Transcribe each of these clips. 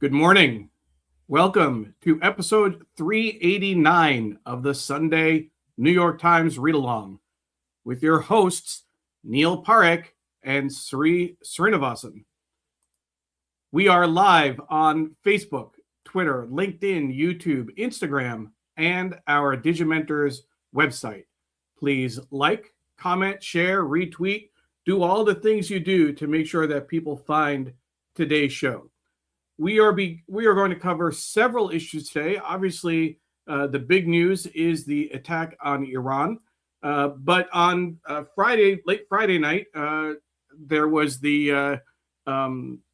Good morning. Welcome to episode 389 of the Sunday New York Times Read Along with your hosts, Neil Parekh and Sree. We are live on Facebook, Twitter, LinkedIn, YouTube, Instagram, and our Digimentors website. Please like, comment, share, retweet, do all the things you do to make sure that people find today's show. We are going to cover several issues today. Obviously, the big news is the attack on Iran. But on late Friday night, there was the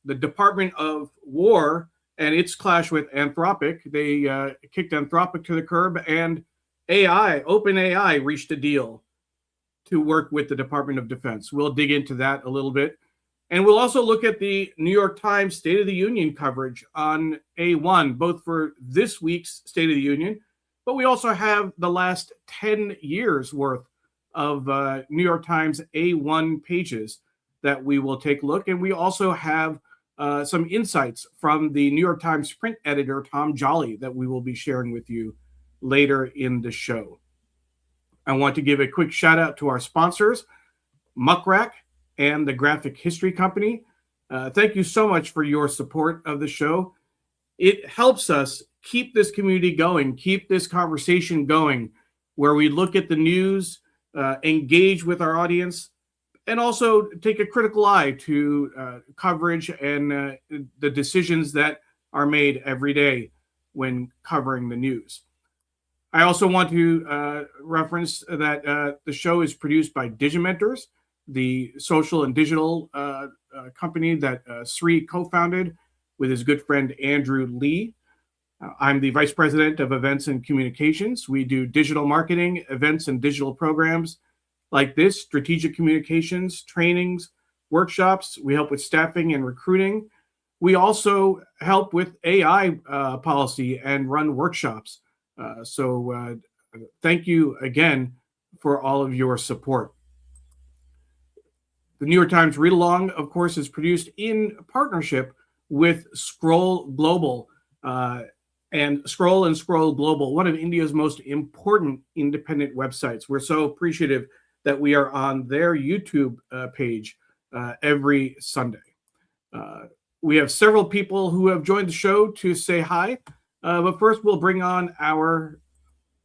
Department of War and its clash with Anthropic. They kicked Anthropic to the curb, and OpenAI reached a deal to work with the Department of Defense. We'll dig into that a little bit. And we'll also look at the New York Times State of the Union coverage on A1, both for this week's State of the Union, but we also have the last 10 years worth of New York Times A1 pages that we will take a look. And we also have some insights from the New York Times print editor, Tom Jolly, that we will be sharing with you later in the show. I want to give a quick shout out to our sponsors, Muckrack and the Graphic History Company. Thank you so much for your support of the show. It helps us keep this community going, keep this conversation going, where we look at the news, engage with our audience, and also take a critical eye to coverage and the decisions that are made every day when covering the news. I also want to reference that the show is produced by Digimentors, the social and digital company that Sree co-founded with his good friend Andrew Lee. I'm the Vice President of Events and Communications. We do digital marketing, events, and digital programs like this, strategic communications, trainings, workshops. We help with staffing and recruiting. We also help with AI policy and run workshops. So thank you again for all of your support. The New York Times Read Along, of course, is produced in partnership with Scroll Global. And Scroll Global, one of India's most important independent websites. We're so appreciative that we are on their YouTube page every Sunday. We have several people who have joined the show to say hi. But first, we'll bring on our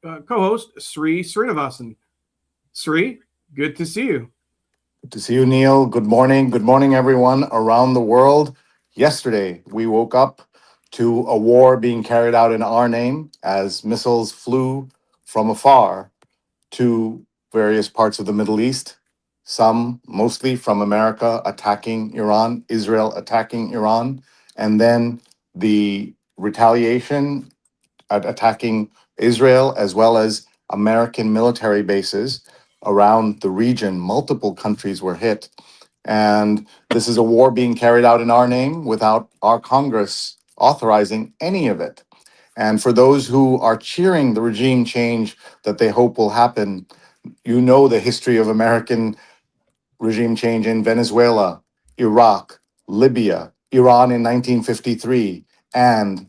co-host, Sree. Sree, good to see you. Good to see you, Neil. Good morning. Good morning, everyone around the world. Yesterday, we woke up to a war being carried out in our name as missiles flew from afar to various parts of the Middle East, some mostly from America attacking Iran, Israel attacking Iran, and then the retaliation attacking Israel as well as American military bases around the region. Multiple countries were hit. And this is a war being carried out in our name without our Congress authorizing any of it. And for those who are cheering the regime change that they hope will happen, you know the history of American regime change in Venezuela, Iraq, Libya, Iran in 1953, and.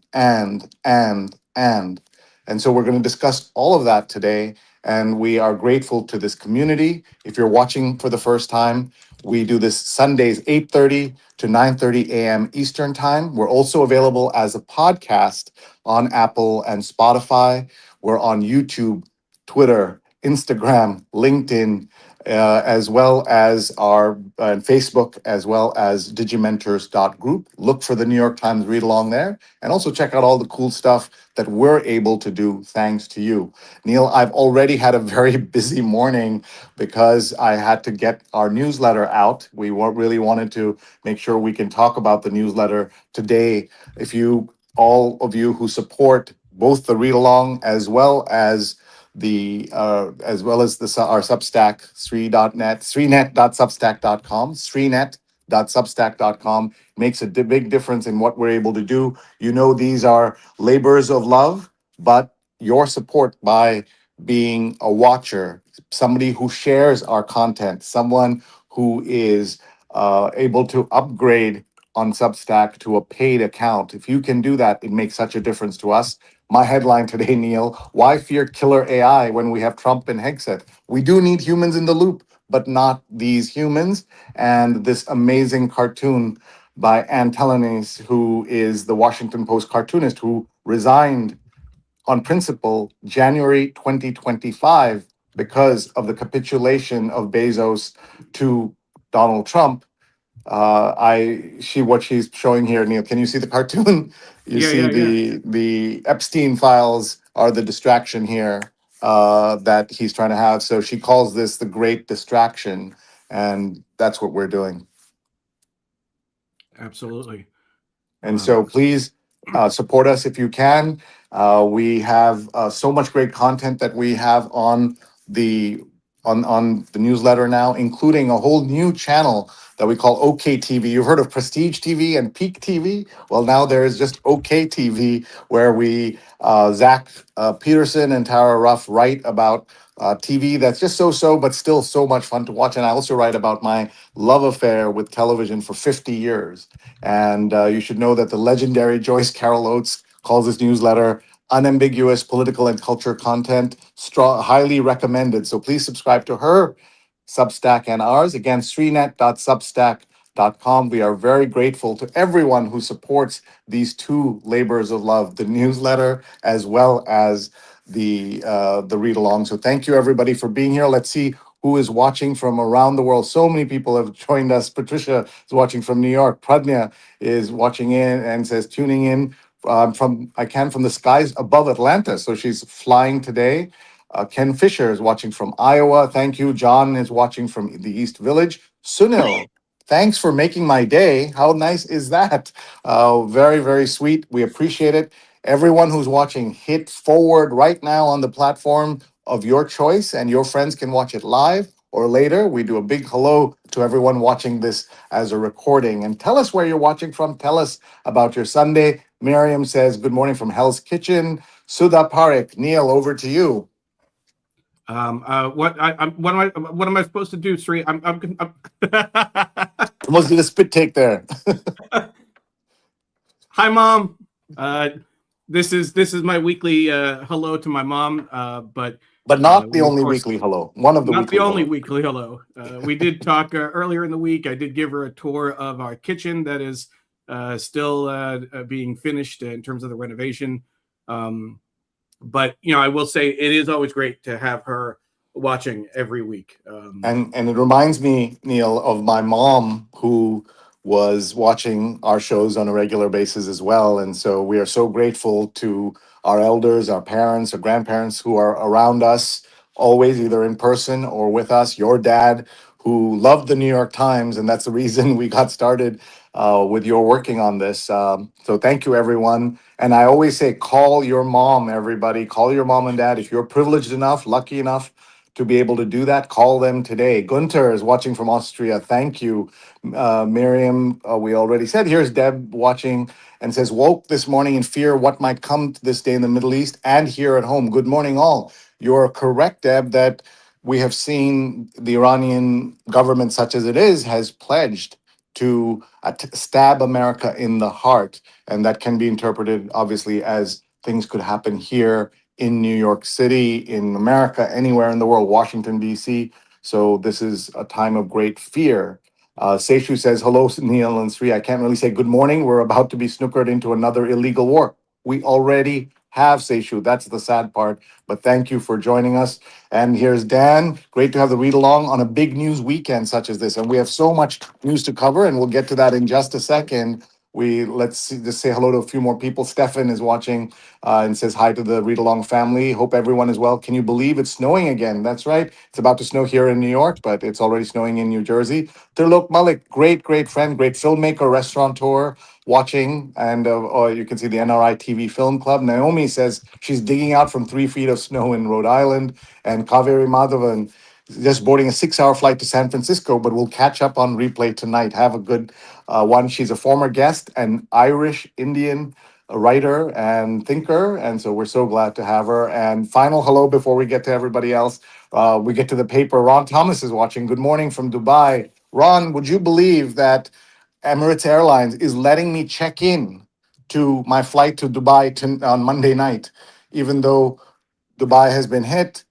And so we're going to discuss all of that today. And we are grateful to this community. If you're watching for the first time, we do this Sundays, 8:30 to 9:30 a.m. Eastern Time. We're also available as a podcast on Apple and Spotify. We're on YouTube, Twitter, Instagram, LinkedIn, as well as our Facebook, as well as digimentors.group. Look for the New York Times Read Along there, and also check out all the cool stuff that we're able to do thanks to you. Neil, I've already had a very busy morning because I had to get our newsletter out. We really wanted to make sure we can talk about the newsletter today. All of you who support both the read along as well as our Substack, sreenet.substack.com, sreenet.substack.com makes a big difference in what we're able to do. You know, these are labors of love, but your support by being a watcher, somebody who shares our content, someone who is able to upgrade on Substack to a paid account. If you can do that, it makes such a difference to us. My headline today, Neil: why fear killer AI when we have Trump and Hegseth? We do need humans in the loop, but not these humans. And this amazing cartoon by Ann Telenes, who is the Washington Post cartoonist who resigned on principle January 2025 because of the capitulation of Bezos to Donald Trump. What she's showing here, Neil. Can you see the cartoon? You Yeah, see yeah, yeah. the Epstein files are the distraction here that he's trying to have. So she calls this the Great Distraction, and that's what we're doing. Absolutely. And so please support us if you can. We have so much great content that we have on the on the newsletter now, including a whole new channel that we call OK TV. You've heard of Prestige TV and Peak TV? Well, now there is just OK TV, where we Zach Peterson and Tara Ruff write about TV that's just so, but still so much fun to watch. And I also write about my love affair with television for 50 years. And you should know that the legendary Joyce Carol Oates calls this newsletter unambiguous political and culture content, highly recommended. So please subscribe to her Substack and ours. Again, sreenet.substack.com. We are very grateful to everyone who supports these two labors of love, the newsletter as well as the read along. So thank you everybody for being here. Let's see who is watching from around the world. So many people have joined us. Patricia is watching from New York. Pradnya is watching in and says tuning in from the skies above Atlanta. So she's flying today. Ken Fisher is watching from Iowa. Thank you. John is watching from the East Village. Sunil, thanks for making my day. How nice is that? Very, very sweet. We appreciate it. Everyone who's watching, hit forward right now on the platform of your choice, and your friends can watch it live or later. We do a big hello to everyone watching this as a recording. And tell us where you're watching from. Tell us about your Sunday. Miriam says, good morning from Hell's Kitchen. Sudha Parekh, Neil, over to you. What am I supposed to do, Sree? I'm Almost did a spit take there. Hi, Mom. This is my weekly hello to my mom, but not the we, of only course, weekly hello. One of the not weekly the only hello. weekly hello. We did talk earlier in the week. I did give her a tour of our kitchen that is still being finished in terms of the renovation. But I will say it is always great to have her watching every week. And it reminds me, Neil, of my mom, who was watching our shows on a regular basis as well. And so we are so grateful to our elders, our parents, our grandparents who are around us always, either in person or with us. Your dad, who loved the New York Times, and that's the reason we got started with your working on this. So thank you, everyone. And I always say, call your mom, everybody. Call your mom and dad. If you're privileged enough, lucky enough to be able to do that, call them today. Gunter is watching from Austria. Thank you. Miriam, we already said. Here's Deb watching and says, woke this morning in fear what might come to this day in the Middle East and here at home. Good morning, all. You're correct, Deb, that we have seen the Iranian government, such as it is, has pledged to stab America in the heart. And that can be interpreted, obviously, as things could happen here in New York City, in America, anywhere in the world, Washington, D.C. So this is a time of great fear. Seishu says, hello, Neil and Sree. I can't really say good morning. We're about to be snookered into another illegal war. We already have, Seishu. That's the sad part. But thank you for joining us. And here's Dan. Great to have the read along on a big news weekend such as this. And we have so much news to cover, and we'll get to that in just a second. Just say hello to a few more people. Stefan is watching and says hi to the read along family. Hope everyone is well. Can you believe it's snowing again? That's right. It's about to snow here in New York, but it's already snowing in New Jersey. Tirlok Malik, great friend, great filmmaker, restaurateur, watching. And you can see the NRI TV Film Club. Naomi says she's digging out from 3 feet of snow in Rhode Island. And Kaveri Madhavan just boarding a 6-hour flight to San Francisco, but we'll catch up on replay tonight. Have a good one. She's a former guest, an Irish Indian writer and thinker, and so we're so glad to have her. And final hello before we get to everybody else. We get to the paper. Ron Thomas is watching. Good morning from Dubai. Ron, would you believe that Emirates Airlines is letting me check in to my flight to Dubai on Monday night, even though Dubai has been hit.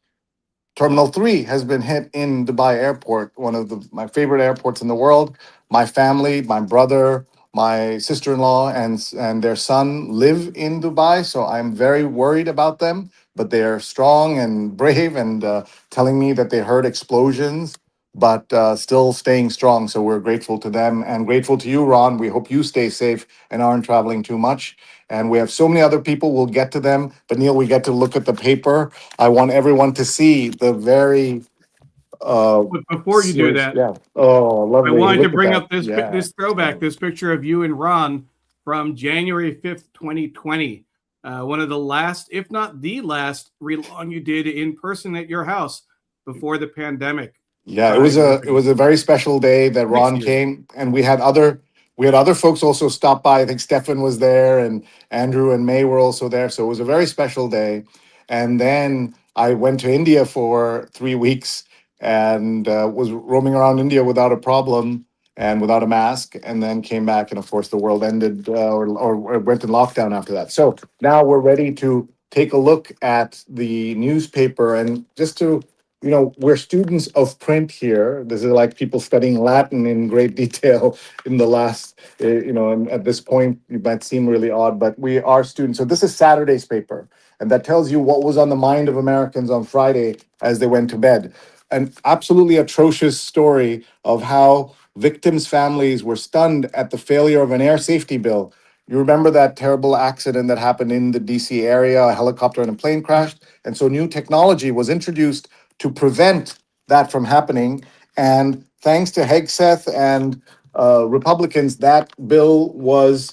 Terminal 3 has been hit in Dubai Airport, one of my favorite airports in the world. My family, my brother, my sister-in-law, and their son live in Dubai, so I'm very worried about them. But they are strong and brave, and telling me that they heard explosions, but still staying strong. So we're grateful to them and grateful to you, Ron. We hope you stay safe and aren't traveling too much. And we have so many other people. We'll get to them. But Neil, we get to look at the paper. I want everyone to see the very But before you do serious. that, Yeah. Oh, I lovely. wanted to Look at bring that. up this Yeah. this throwback, this picture of you and Ron from January 5th, 2020. One of the last, if not the last, read-along you did in person at your house before the pandemic. Yeah, I it was a very special day that 6 Ron years. came, and we had other folks also stop by. I think Stefan was there, and Andrew and May were also there. So it was a very special day. And then I went to India for 3 weeks and was roaming around India without a problem and without a mask, and then came back, and of course the world ended or went in lockdown after that. So now we're ready to take a look at the newspaper and just to we're students of print here. This is like people studying Latin in great detail in the last, and at this point, it might seem really odd, but we are students. So this is Saturday's paper, and that tells you what was on the mind of Americans on Friday as they went to bed. An absolutely atrocious story of how victims' families were stunned at the failure of an air safety bill. You remember that terrible accident that happened in the DC area, a helicopter and a plane crashed. And so new technology was introduced to prevent that from happening. And thanks to Hegseth and Republicans, that bill was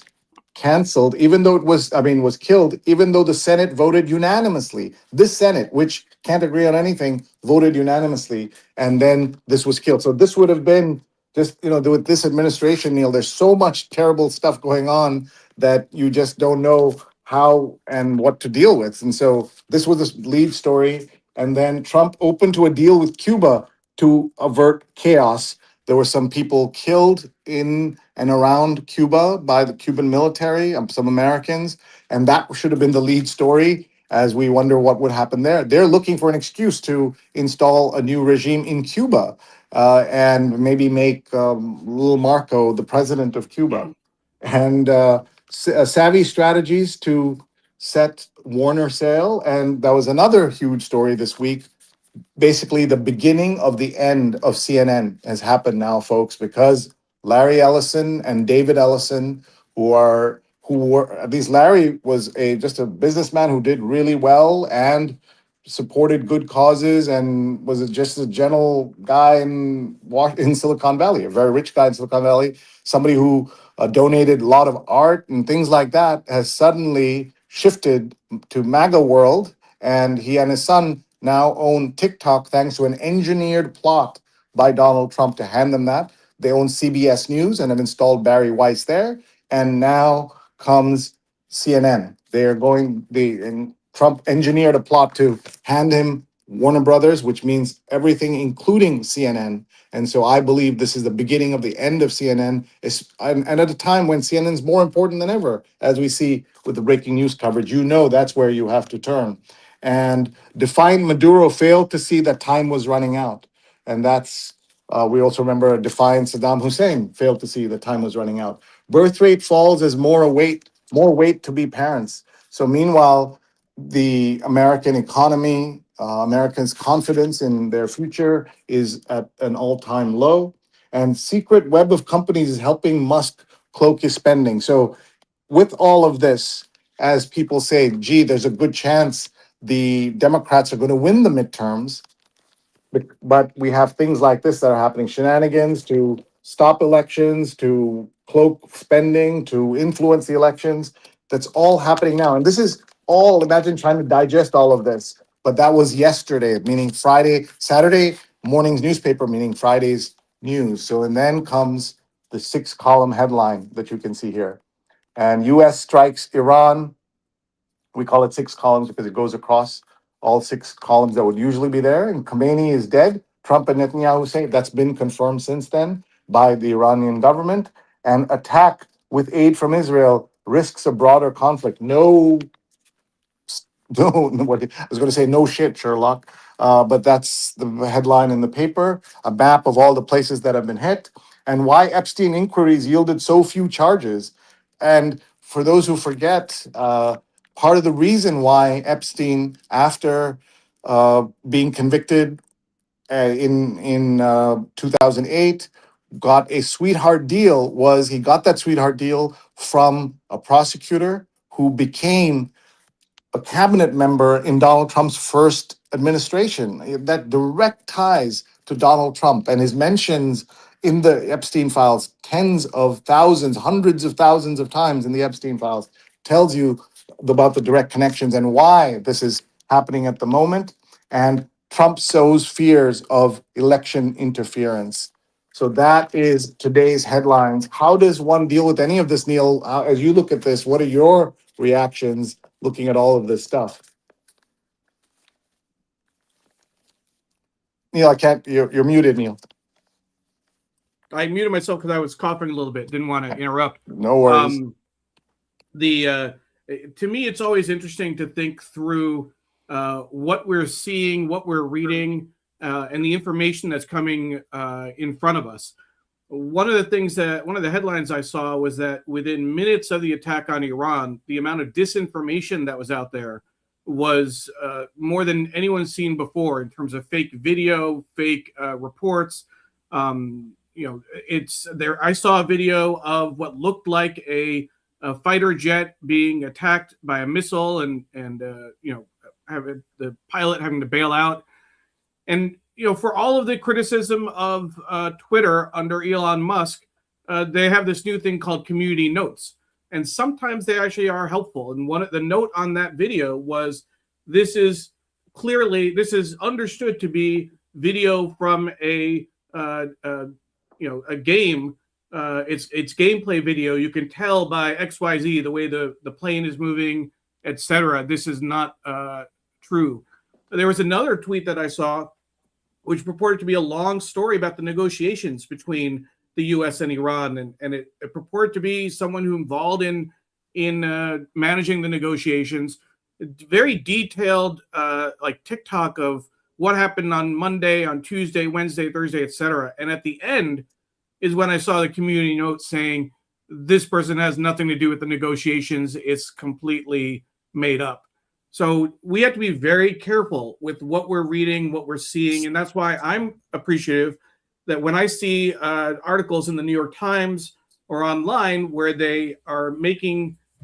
canceled, even though was killed, even though the Senate voted unanimously. This Senate, which can't agree on anything, voted unanimously. And then this was killed. So this would have been just, with this administration, Neil, there's so much terrible stuff going on that you just don't know how and what to deal with. And so this was the lead story. And then Trump opened to a deal with Cuba to avert chaos. There were some people killed in and around Cuba by the Cuban military, some Americans, and that should have been the lead story as we wonder what would happen there. They're looking for an excuse to install a new regime in Cuba and maybe make little Marco the president of Cuba. And savvy strategies to set Warner sail. And that was another huge story this week. Basically, the beginning of the end of CNN has happened now, folks, because Larry Ellison and David Ellison, who were at least Larry was just a businessman who did really well and supported good causes and was just a general guy in Silicon Valley, a very rich guy in Silicon Valley, somebody who donated a lot of art and things like that, has suddenly shifted to MAGA world, and he and his son now own TikTok thanks to an engineered plot by Donald Trump to hand them that. They own CBS News and have installed Barry Weiss there. And now comes CNN. And Trump engineered a plot to hand him Warner Brothers, which means everything, including CNN. And so I believe this is the beginning of the end of CNN, and at a time when CNN is more important than ever, as we see with the breaking news coverage. That's where you have to turn. And defiant Maduro failed to see that time was running out. And we also remember defiant Saddam Hussein failed to see that time was running out. Birth rate falls as more weight to be parents. So meanwhile, the American economy, Americans' confidence in their future is at an all-time low. And secret web of companies is helping Musk cloak his spending. So with all of this, as people say, gee, there's a good chance the Democrats are going to win the midterms, but we have things like this that are happening, shenanigans to stop elections, to cloak spending, to influence the elections. That's all happening now. And this is all, imagine trying to digest all of this. But that was yesterday, meaning Friday, Saturday morning's newspaper, meaning Friday's news. So, and then comes the 6 column headline that you can see here. And US strikes Iran. We call it 6 columns because it goes across all 6 columns that would usually be there. And Khomeini is dead. Trump and Netanyahu say that's been confirmed since then by the Iranian government. and attack with aid from Israel risks a broader conflict. No, no, what I was going to say, no shit, Sherlock. But that's the headline in the paper, a map of all the places that have been hit, and why Epstein inquiries yielded so few charges. And for those who forget, part of the reason why Epstein, after being convicted in 2008, got a sweetheart deal was he got that sweetheart deal from a prosecutor who became a cabinet member in Donald Trump's first administration. That direct ties to Donald Trump and his mentions in the Epstein files, tens of thousands, hundreds of thousands of times in the Epstein files, tells you about the direct connections and why this is happening at the moment. And Trump sows fears of election interference. So that is today's headlines. How does one deal with any of this, Neil? As you look at this, what are your reactions looking at all of this stuff? Neil, I can't, you're muted, Neil. I muted myself because I was coughing a little bit. Didn't want to interrupt. No worries. To me, it's always interesting to think through what we're seeing, what we're reading, and the information that's coming in front of us. One of the headlines I saw was that within minutes of the attack on Iran, the amount of disinformation that was out there was more than anyone's seen before in terms of fake video, fake reports. It's there. I saw a video of what looked like a fighter jet being attacked by a missile, and having the pilot having to bail out. And for all of the criticism of Twitter under Elon Musk, they have this new thing called community notes, and sometimes they actually are helpful. And the note on that video was, this is understood to be video from a game. It's gameplay video. You can tell by XYZ, the way the plane is moving, etc. This is not true. There was another tweet that I saw which purported to be a long story about the negotiations between the U.S. and Iran, and it purported to be someone who involved in managing the negotiations. Very detailed, like TikTok of what happened on Monday, on Tuesday, Wednesday, Thursday, etc. And at the end is when I saw the community note saying this person has nothing to do with the negotiations. It's completely made up. So we have to be very careful with what we're reading, what we're seeing. And that's why I'm appreciative that when I see articles in the New York Times or online where they are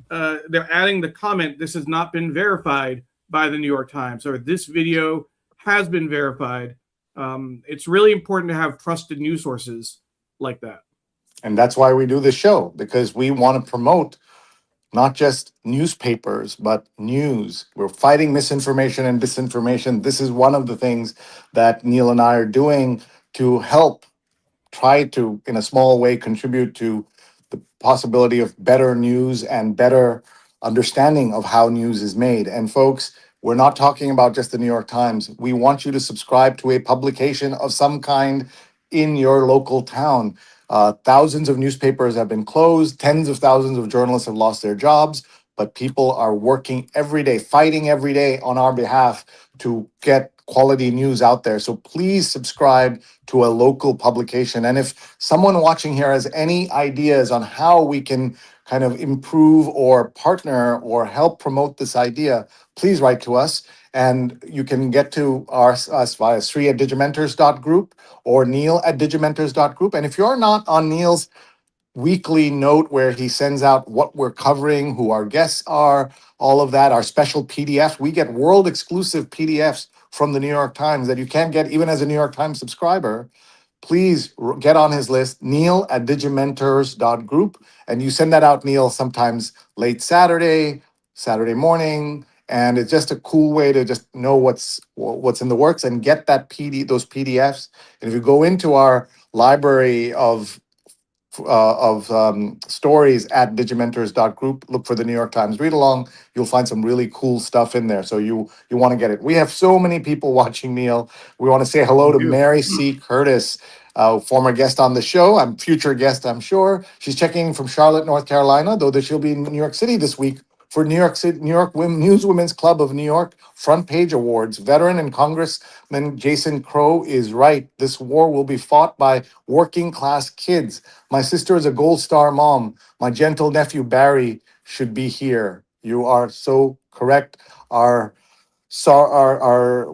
they're adding the comment, this has not been verified by the New York Times, or this video has been verified. It's really important to have trusted news sources like that. And that's why we do this show, because we want to promote not just newspapers, but news. We're fighting misinformation and disinformation. This is one of the things that Neil and I are doing to help try to, in a small way, contribute to the possibility of better news and better understanding of how news is made. And folks, we're not talking about just the New York Times. We want you to subscribe to a publication of some kind in your local town. Thousands of newspapers have been closed. Tens of thousands of journalists have lost their jobs, but people are working every day, fighting every day on our behalf to get quality news out there. So please subscribe to a local publication. And if someone watching here has any ideas on how we can kind of improve or partner or help promote this idea, please write to us. And you can get to us via Sree@digimentors.group or Neil@digimentors.group. And if you're not on Neil's weekly note where he sends out what we're covering, who our guests are, all of that, our special PDFs, we get world exclusive PDFs from the New York Times that you can't get even as a New York Times subscriber. Please get on his list, Neil@digimentors.group. And you send that out, Neil, sometimes late Saturday morning. And it's just a cool way to just know what's in the works and get those PDFs. And if you go into our library of stories at digimentors.group, look for the New York Times read along. You'll find some really cool stuff in there. So you want to get it. We have so many people watching, Neil. We want to say hello to Mary C. Curtis. former guest on the show. I'm future guest, I'm sure. She's checking in from Charlotte, North Carolina, though she'll be in New York City this week for New York Newswomen's Club of New York Front Page Awards. Veteran and Congressman Jason Crow is right. This war will be fought by working class kids. My sister is a Gold Star mom. My gentle nephew Barry should be here. You are so correct. Our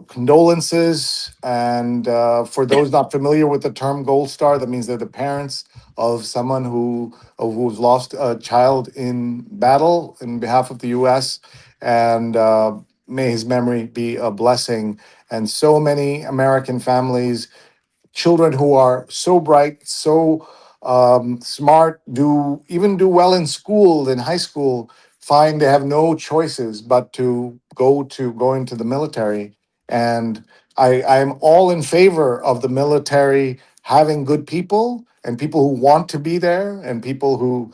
condolences, and for those not familiar with the term Gold Star, that means they're the parents of someone who's lost a child in battle in behalf of the U.S. And may his memory be a blessing. And so many American families, children who are so bright, so smart, do well in school, in high school, find they have no choices but to go into the military. And I'm all in favor of the military having good people and people who want to be there and people who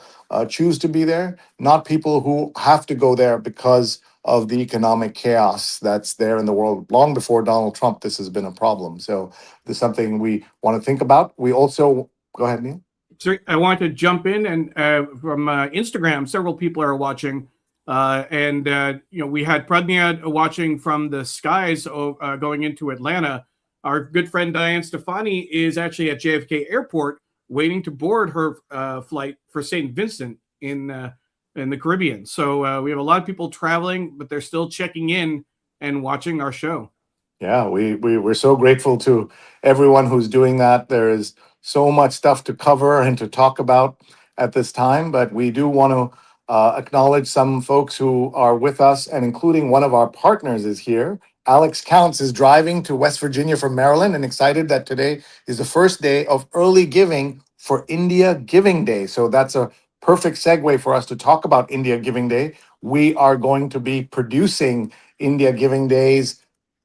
choose to be there, not people who have to go there because of the economic chaos that's there in the world. Long before Donald Trump, this has been a problem. So this is something we want to think about. We also, go ahead, Neil. Sree, I want to jump in, and from Instagram, several people are watching. We had Pradnya watching from the skies going into Atlanta. Our good friend Diane Stefani is actually at JFK Airport waiting to board her flight for St. Vincent in the Caribbean. So we have a lot of people traveling, but they're still checking in and watching our show. Yeah, we're so grateful to everyone who's doing that. There is so much stuff to cover and to talk about at this time, but we do want to acknowledge some folks who are with us, and including one of our partners is here. Alex Counts is driving to West Virginia from Maryland and excited that today is the first day of early giving for India Giving Day. So that's a perfect segue for us to talk about India Giving Day. We are going to be producing India Giving Day's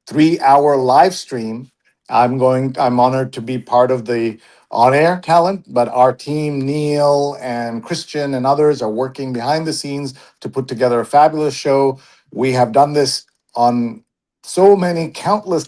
3-hour live stream. I'm honored to be part of the on-air talent, but our team, Neil and Christian and others, are working behind the scenes to put together a fabulous show. We have done this on so many countless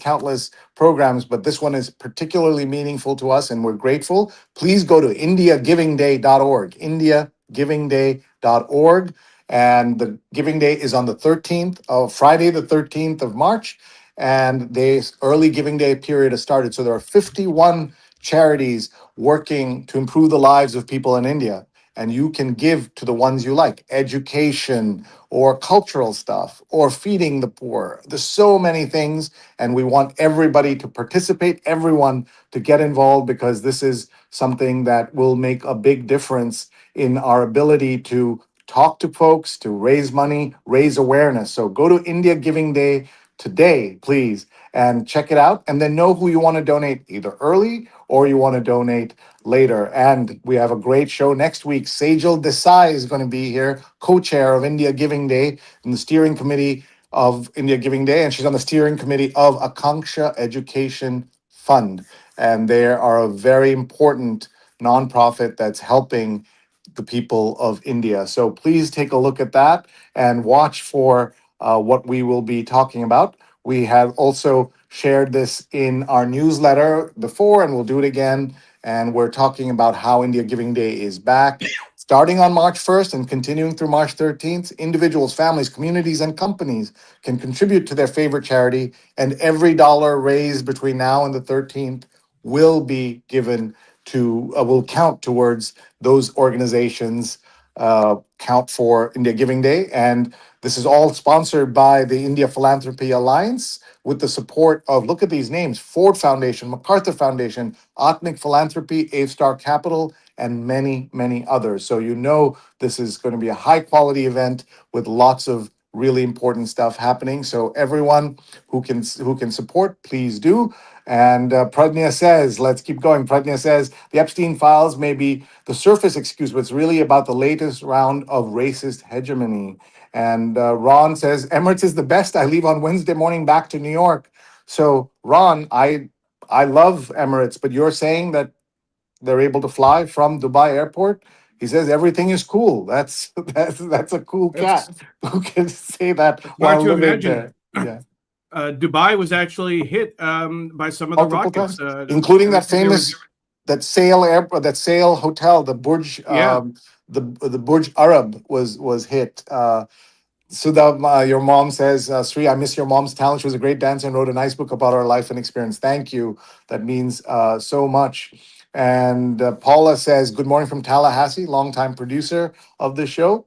programs, but this one is particularly meaningful to us and we're grateful. Please go to indiagivingday.org, indiagivingday.org. And the Giving Day is on the 13th of Friday, the 13th of March. And the early Giving Day period has started. So there are 51 charities working to improve the lives of people in India. And you can give to the ones you like: education or cultural stuff or feeding the poor. There's so many things. And we want everybody to participate, everyone to get involved, because this is something that will make a big difference in our ability to talk to folks, to raise money, raise awareness. So go to India Giving Day today, please, and check it out. And then know who you want to donate either early or you want to donate later. And we have a great show next week. Sejal Desai is going to be here, co-chair of India Giving Day in the steering committee of India Giving Day. And she's on the steering committee of Akanksha Education Fund. And they are a very important nonprofit that's helping the people of India. So please take a look at that and watch for what we will be talking about. We have also shared this in our newsletter before, and we'll do it again. And we're talking about how India Giving Day is back. Starting on March 1st and continuing through March 13th, individuals, families, communities, and companies can contribute to their favorite charity. And every dollar raised between now and the 13th will be given will count towards those organizations, count for India Giving Day. And this is all sponsored by the India Philanthropy Alliance with the support of, look at these names: Ford Foundation, MacArthur Foundation, Atmic Philanthropy, A-Star Capital, and many others. So you know this is going to be a high quality event with lots of really important stuff happening. So everyone who can support, please do. And Pradnya says, let's keep going. Pradnya says, the Epstein files may be the surface excuse, but it's really about the latest round of racist hegemony. And Ron says, Emirates is the best. I leave on Wednesday morning back to New York. So Ron, I love Emirates, but you're saying that they're able to fly from Dubai airport? He says everything is cool. That's a cool cat who can say that while Hard to living imagine. there. Yeah. Dubai was actually hit by some of the Multiple rockets, times, including that famous that Sail airport, that Sail hotel, the Burj, Yeah. the Burj Arab was hit. Sudha, your mom says, Sree, I miss your mom's talent. She was a great dancer and wrote a nice book about her life and experience. Thank you. That means so much. And Paula says, good morning from Tallahassee, longtime producer of the show.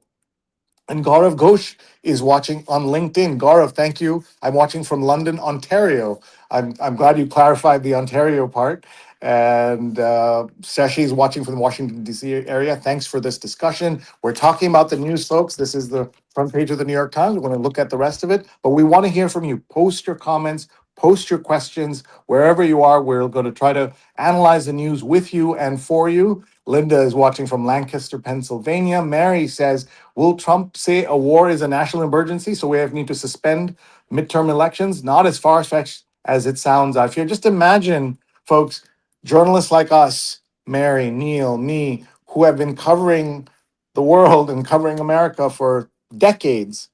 And Gaurav Ghosh is watching on LinkedIn. Gaurav, thank you. I'm watching from London, Ontario. I'm glad you clarified the Ontario part. And Shashi is watching from the Washington, D.C. area. Thanks for this discussion. We're talking about the news, folks. This is the front page of the New York Times. We're going to look at the rest of it. But we want to hear from you. Post your comments, post your questions wherever you are. We're going to try to analyze the news with you and for you. Linda is watching from Lancaster, Pennsylvania. Mary says, will Trump say a war is a national emergency, so we need to suspend midterm elections? Not as far-fetched as it sounds, I fear. Just imagine, folks, journalists like us, Mary, Neil, me, who have been covering the world and covering America for decades,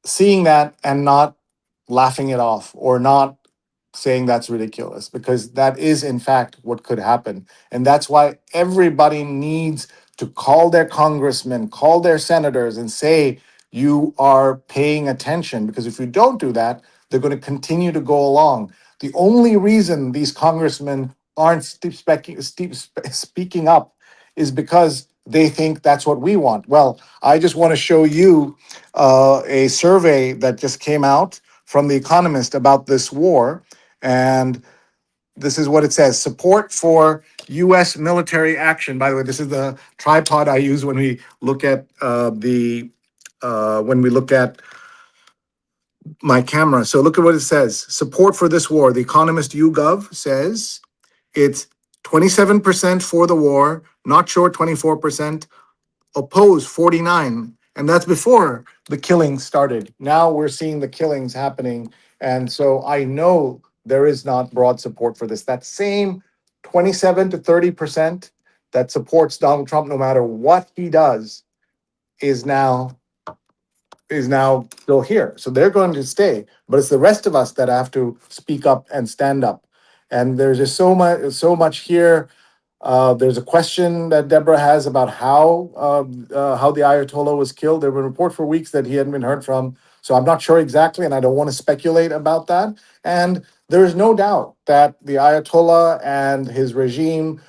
seeing that and not laughing it off or not saying that's ridiculous, because that is in fact what could happen. And that's why everybody needs to call their congressmen, call their senators and say, you are paying attention, because if you don't do that, they're going to continue to go along. The only reason these congressmen aren't speaking up is because they think that's what we want. Well, I just want to show you a survey that just came out from The Economist about this war. And this is what it says: support for U.S. military action. By the way, this is the tripod I use when we look at when we look at my camera. So look at what it says: support for this war. The Economist YouGov says it's 27% for the war, not sure 24%, opposed 49, and that's before the killings started. Now we're seeing the killings happening, and so I know there is not broad support for this. That same 27 to 30% that supports Donald Trump no matter what he does is now still here. So they're going to stay, but it's the rest of us that have to speak up and stand up. And there's just so much here. There's a question that Deborah has about how the Ayatollah was killed. There were reports for weeks that he hadn't been heard from, so I'm not sure exactly, and I don't want to speculate about that. And there is no doubt that the Ayatollah and his regime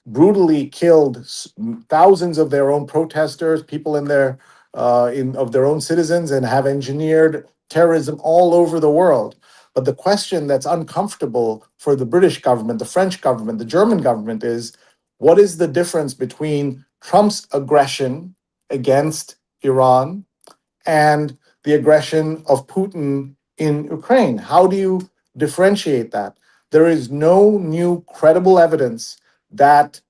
brutally killed thousands of their own protesters, people in their of their own citizens, and have engineered terrorism all over the world. But the question that's uncomfortable for the British government, the French government, the German government is, what is the difference between Trump's aggression against Iran and the aggression of Putin in Ukraine? How do you differentiate that? There is no new credible evidence that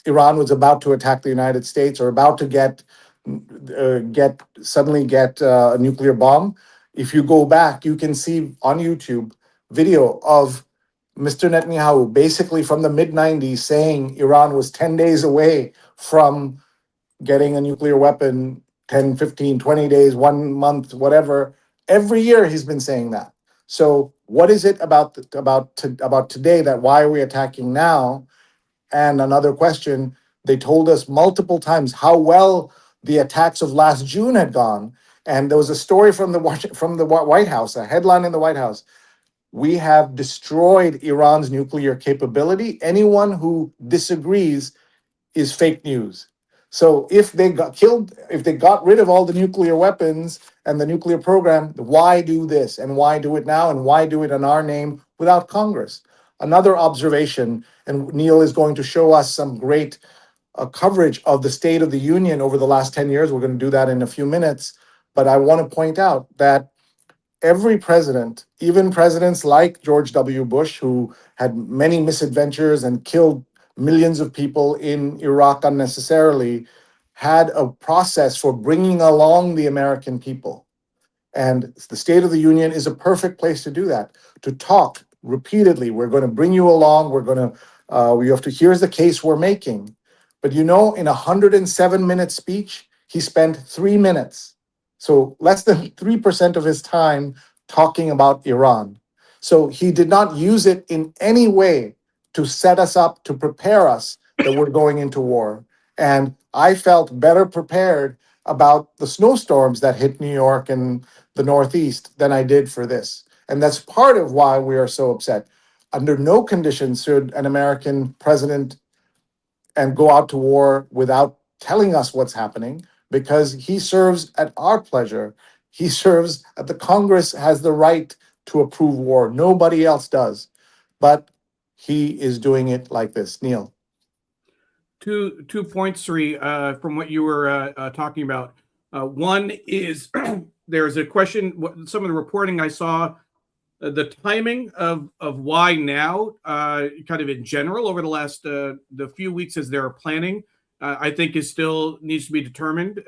Iran was about to attack the United States or about to get a nuclear bomb. If you go back, you can see on YouTube video of Mr. Netanyahu basically from the mid 90s saying Iran was 10 days away from getting a nuclear weapon, 10, 15, 20 days, 1 month, whatever. Every year he's been saying that. So what is it about today that why are we attacking now? And another question, they told us multiple times how well the attacks of last June had gone. And there was a story from the White House, a headline in the White House. We have destroyed Iran's nuclear capability. Anyone who disagrees is fake news. So if they got rid of all the nuclear weapons and the nuclear program, why do this? And why do it now? And why do it in our name without Congress? Another observation, and Neil is going to show us some great coverage of the State of the Union over the last 10 years. We're going to do that in a few minutes. But I want to point out that every president, even presidents like George W. Bush, who had many misadventures and killed millions of people in Iraq unnecessarily, had a process for bringing along the American people. And the State of the Union is a perfect place to do that, to talk repeatedly. We're going to bring you along. You have to, here's the case we're making. But in a 107-minute speech, he spent 3 minutes. So less than 3% of his time talking about Iran. So he did not use it in any way to set us up, to prepare us that we're going into war. And I felt better prepared about the snowstorms that hit New York and the Northeast than I did for this. And that's part of why we are so upset. Under no conditions should an American president and go out to war without telling us what's happening, because he serves at our pleasure. He serves at the Congress has the right to approve war. Nobody else does. But he is doing it like this. Neil. Two points, Sree, from what you were talking about. One is there's a question, some of the reporting I saw, the timing of why now, kind of in general over the last the few weeks as they're planning, I think is still needs to be determined.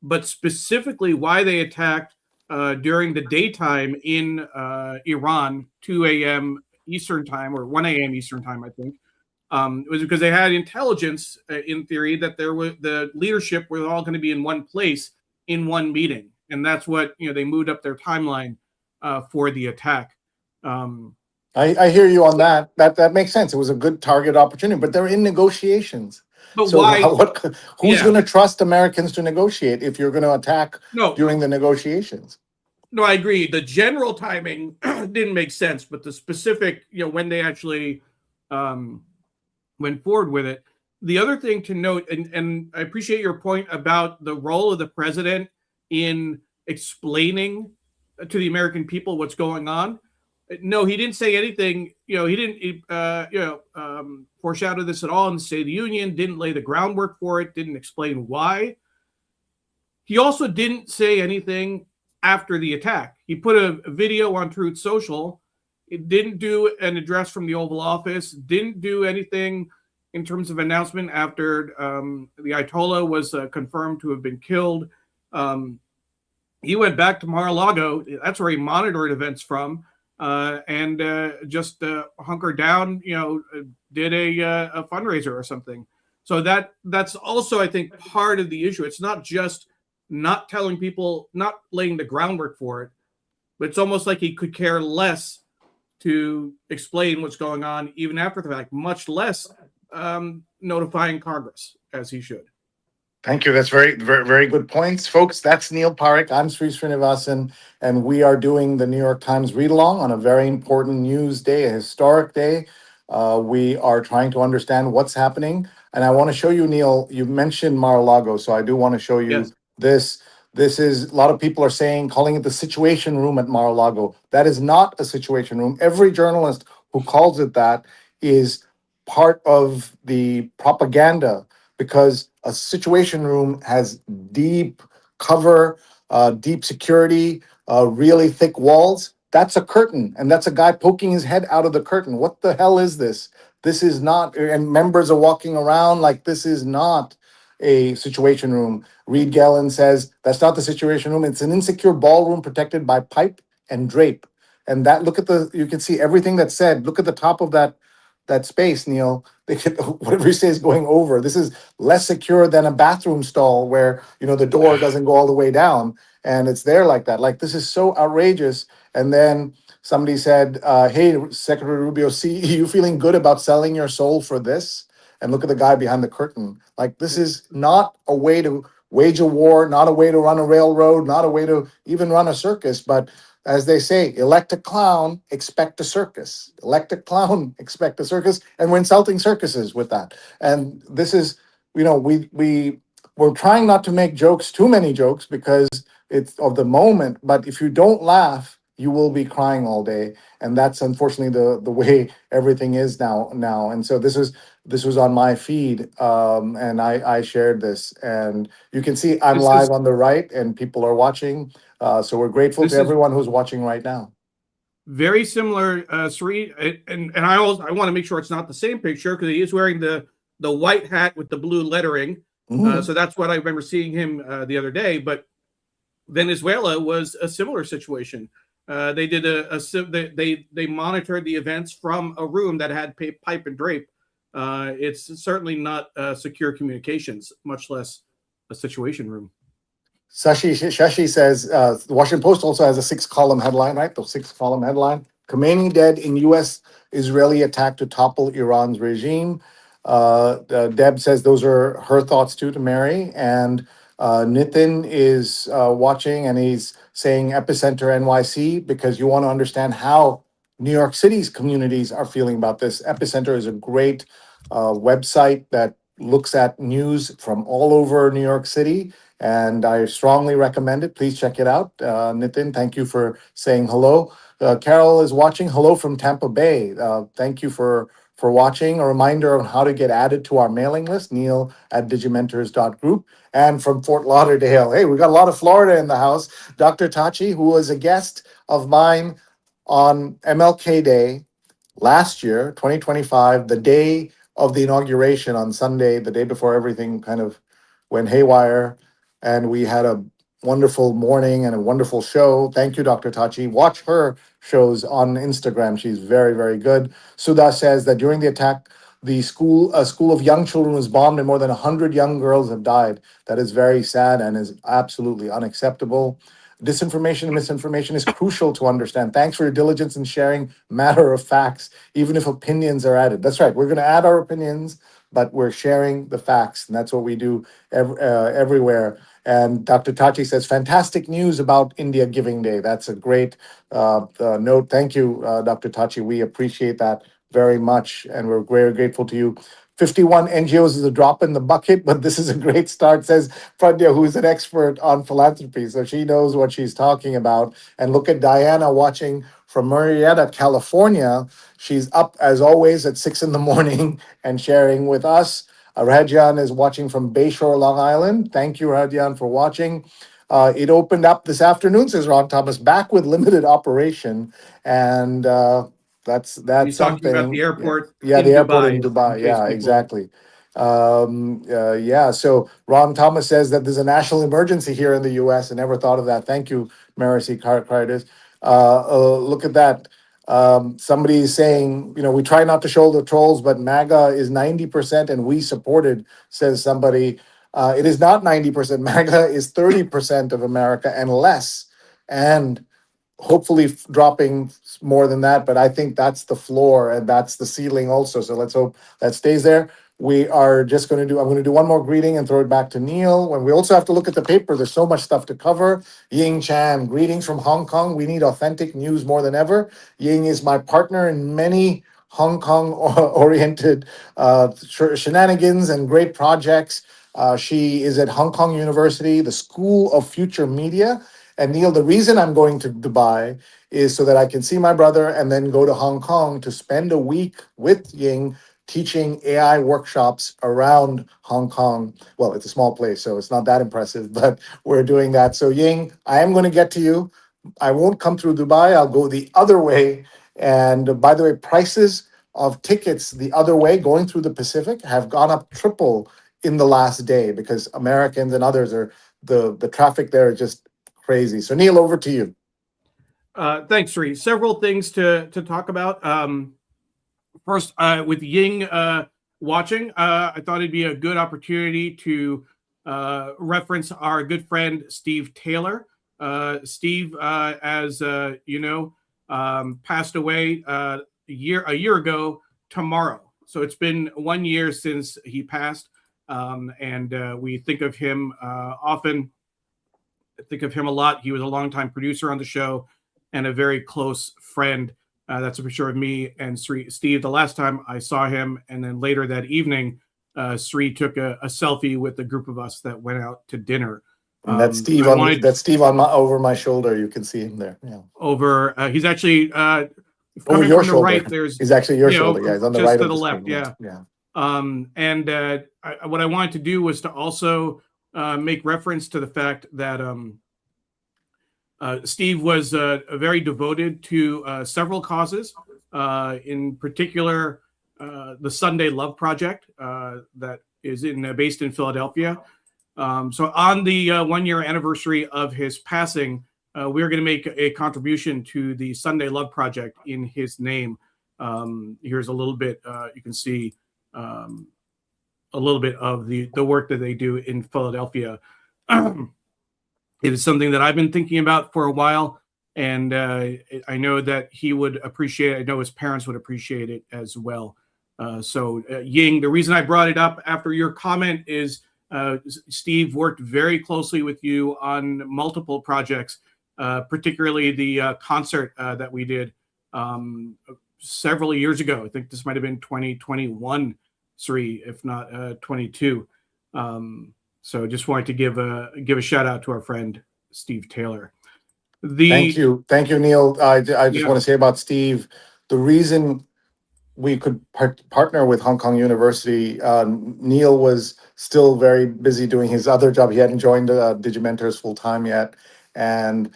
But specifically why they attacked during the daytime in Iran, 2 a.m. Eastern time or 1 a.m. Eastern time, I think. It was because they had intelligence, in theory, that there was the leadership were all going to be in one place in one meeting, and that's what they moved up their timeline for the attack. I hear you on that. That makes sense. It was a good target opportunity, but they're in negotiations. But so why? Who's going to trust Americans to negotiate if you're going to attack during the negotiations? No, I agree. The general timing didn't make sense, but the specific, when they actually went forward with it. The other thing to note, and I appreciate your point about the role of the president in explaining to the American people what's going on. No, he didn't say anything. He didn't, foreshadow this at all in the State of the Union. Didn't lay the groundwork for it. Didn't explain why. He also didn't say anything after the attack. He put a video on Truth Social. It didn't do an address from the Oval Office. Didn't do anything in terms of announcement after the Ayatollah was confirmed to have been killed. He went back to Mar-a-Lago. That's where he monitored events from, and just hunkered down. Did a fundraiser or something. So that's also, I think, part of the issue. It's not just not telling people, not laying the groundwork for it, but it's almost like he could care less to explain what's going on even after the fact, much less notifying Congress as he should. Thank you. That's very, very, very good points, folks. That's Neil Parekh. I'm Sree Srinivasan, and we are doing the New York Times read along on a very important news day, a historic day. We are trying to understand what's happening, and I want to show you, Neil. You mentioned Mar-a-Lago, so I do want to show you this. This is, a lot of people are saying, calling it the Situation Room at Mar-a-Lago. That is not a Situation Room. Every journalist who calls it that is part of the propaganda, because a Situation Room has deep cover, deep security, really thick walls. That's a curtain, and that's a guy poking his head out of the curtain. What the hell is this? This is not, and members are walking around like this is not a Situation Room. Reed Gellin says that's not the Situation Room. It's an insecure ballroom protected by pipe and drape. And that, look at you can see everything that's said. Look at the top of that space, Neil. Whatever you say is going over. This is less secure than a bathroom stall where the door doesn't go all the way down, and it's there like that. Like, this is so outrageous. And then somebody said, "Hey, Secretary Rubio, see, you feeling good about selling your soul for this?" And look at the guy behind the curtain. Like, this is not a way to wage a war, not a way to run a railroad, not a way to even run a circus. But as they say, elect a clown, expect a circus. Elect a clown, expect a circus. And we're insulting circuses with that. And this is, we're trying not to make jokes, too many jokes, because it's of the moment. But if you don't laugh, you will be crying all day. And that's unfortunately the way everything is now. And so this was on my feed, and I shared this. And you can see I'm live on the right, and people are watching. So we're grateful to everyone who's watching right now. Very similar, Sree, and I want to make sure it's not the same picture, because he is wearing the white hat with the blue lettering. So that's what I remember seeing him the other day. But Venezuela was a similar situation. They did they monitored the events from a room that had pipe and drape. It's certainly not secure communications, much less a Situation Room. Shashi says the Washington Post also has a 6-column headline, right? The 6-column headline. Khomeini dead in U.S.-Israeli attack to topple Iran's regime. Deb says those are her thoughts too to Mary. And Nitin is watching and he's saying Epicenter NYC because you want to understand how New York City's communities are feeling about this. Epicenter is a great website that looks at news from all over New York City, and I strongly recommend it. Please check it out. Nitin, thank you for saying hello. Carol is watching. Hello from Tampa Bay. Thank you for watching. A reminder on how to get added to our mailing list, neil@digimentors.group. And from Fort Lauderdale, hey, we got a lot of Florida in the house. Dr. Tachi, who was a guest of mine on MLK Day last year, 2025, the day of the inauguration on Sunday, the day before everything kind of went haywire. And we had a wonderful morning and a wonderful show. Thank you, Dr. Tachi. Watch her shows on Instagram. She's very, very good. Sudha says that during the attack, a school of young children was bombed and more than 100 young girls have died. That is very sad and is absolutely unacceptable. Disinformation and misinformation is crucial to understand. Thanks for your diligence in sharing matter of facts, even if opinions are added. That's right. We're going to add our opinions, but we're sharing the facts, and that's what we do everywhere. And Dr. Tachi says, fantastic news about India Giving Day. That's a great note. Thank you, Dr. Tachi. We appreciate that very much, and we're very grateful to you. 51 NGOs is a drop in the bucket, but this is a great start, says Pradya, who's an expert on philanthropy. So she knows what she's talking about. And look at Diana watching from Murrieta, California. She's up, as always, at 6 in the morning and sharing with us. Radjan is watching from Bayshore, Long Island. Thank you, Radjan, for watching. It opened up this afternoon, says Ron Thomas, back with limited operation. And that's He's talking about something. the airport Yeah, in the airport in Dubai, Dubai. in case Yeah, people. exactly. Yeah, so Ron Thomas says that there's a national emergency here in the US. I never thought of that. Thank you, Marcy Cartis. Look at that. Somebody is saying, we try not to shoulder trolls, but MAGA is 90% and we supported, says somebody. It is not 90%. MAGA is 30% of America and less. And hopefully dropping more than that, but I think that's the floor and that's the ceiling also. So let's hope that stays there. We are just going to I'm going to do one more greeting and throw it back to Neil. When we also have to look at the paper, there's so much stuff to cover. Ying Chan, greetings from Hong Kong. We need authentic news more than ever. Ying is my partner in many Hong Kong oriented shenanigans and great projects. She is at Hong Kong University, the School of Future Media. And Neil, the reason I'm going to Dubai is so that I can see my brother and then go to Hong Kong to spend a week with Ying teaching AI workshops around Hong Kong. Well, it's a small place, so it's not that impressive, but we're doing that. So Ying, I am going to get to you. I won't come through Dubai. I'll go the other way. And by the way, prices of tickets the other way going through the Pacific have gone up triple in the last day because Americans and others are the traffic there is just crazy. So Neil, over to you. Thanks, Sree. Several things to talk about. First, with Ying watching, I thought it'd be a good opportunity to reference our good friend Steve Taylor. Steve, as you know, passed away a year ago tomorrow. So it's been 1 year since he passed, and we think of him often. I think of him a lot. He was a longtime producer on the show and a very close friend. That's for sure of me and Sree. Steve, the last time I saw him, and then later that evening, Sree took a selfie with a group of us that went out to dinner. And that's Steve on my over my shoulder. You can see him there. Yeah. Over, he's actually over coming your from the shoulder. right. There's he's actually your shoulder. Yeah, he's on the just right to of the the left. screen. Yeah. Yeah. What I wanted to do was to also make reference to the fact that Steve was very devoted to several causes, in particular the Sunday Love Project that is based in Philadelphia. So on the 1 year anniversary of his passing, we're going to make a contribution to the Sunday Love Project in his name. Here's a little bit, you can see a little bit of the work that they do in Philadelphia. It is something that I've been thinking about for a while. And I know that he would appreciate it. I know his parents would appreciate it as well. Ying, the reason I brought it up after your comment is Steve worked very closely with you on multiple projects, particularly the concert that we did several years ago. I think this might have been 2021, Sree, if not 22. So just wanted to give a shout out to our friend Steve Taylor. Thank you, Neil. I just want to say about Steve, the reason we could partner with Hong Kong University. Neil was still very busy doing his other job. He hadn't joined Digimentors full time yet, and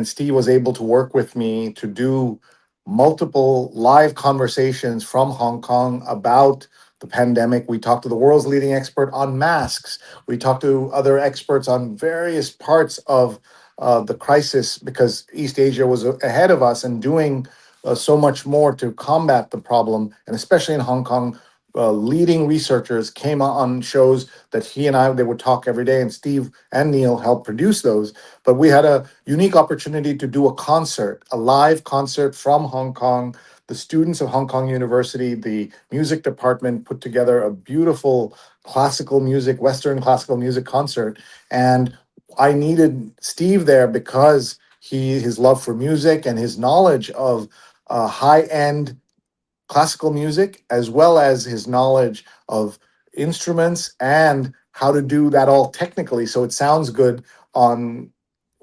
Steve was able to work with me to do multiple live conversations from Hong Kong about the pandemic. We talked to the world's leading expert on masks. We talked to other experts on various parts of the crisis, because East Asia was ahead of us and doing so much more to combat the problem. And especially in Hong Kong, leading researchers came on shows that he and I, they would talk every day, and Steve and Neil helped produce those. But we had a unique opportunity to do a concert, a live concert from Hong Kong. The students of Hong Kong University, the music department, put together a beautiful classical music, Western classical music concert. And I needed Steve there because his love for music and his knowledge of high-end classical music, as well as his knowledge of instruments and how to do that all technically so it sounds good on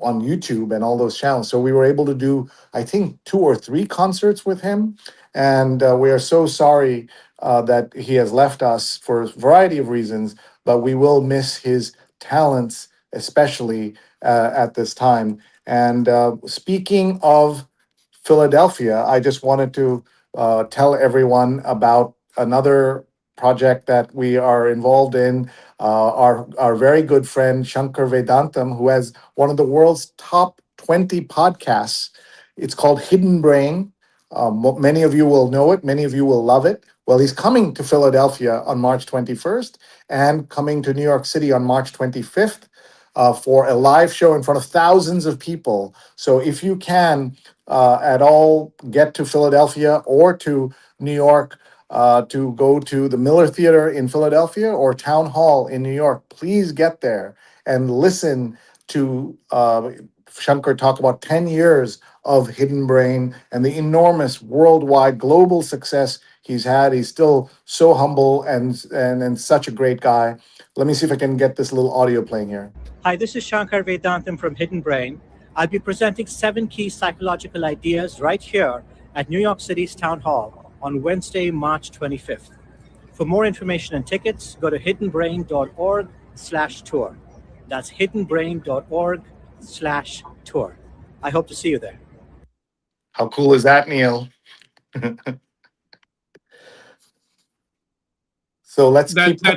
YouTube and all those channels. So we were able to do, I think, 2 or 3 concerts with him. And we are so sorry that he has left us for a variety of reasons, but we will miss his talents, especially at this time. And speaking of Philadelphia, I just wanted to tell everyone about another project that we are involved in. Our very good friend Shankar Vedantam, who has one of the world's top 20 podcasts. It's called Hidden Brain. Many of you will know it. Many of you will love it. Well, he's coming to Philadelphia on March 21st and coming to New York City on March 25th. For a live show in front of thousands of people. So if you can at all get to Philadelphia or to New York to go to the Miller Theater in Philadelphia or Town Hall in New York, please get there and listen to Shankar talk about 10 years of Hidden Brain and the enormous worldwide global success he's had. He's still so humble and such a great guy. Let me see if I can get this little audio playing here. Hi, this is Shankar Vedantam from Hidden Brain. I'll be presenting 7 key psychological ideas right here at New York City's Town Hall on Wednesday, March 25th. For more information and tickets, go to hiddenbrain.org/tour. That's hiddenbrain.org/tour. I hope to see you there. How cool is that, Neil? So that's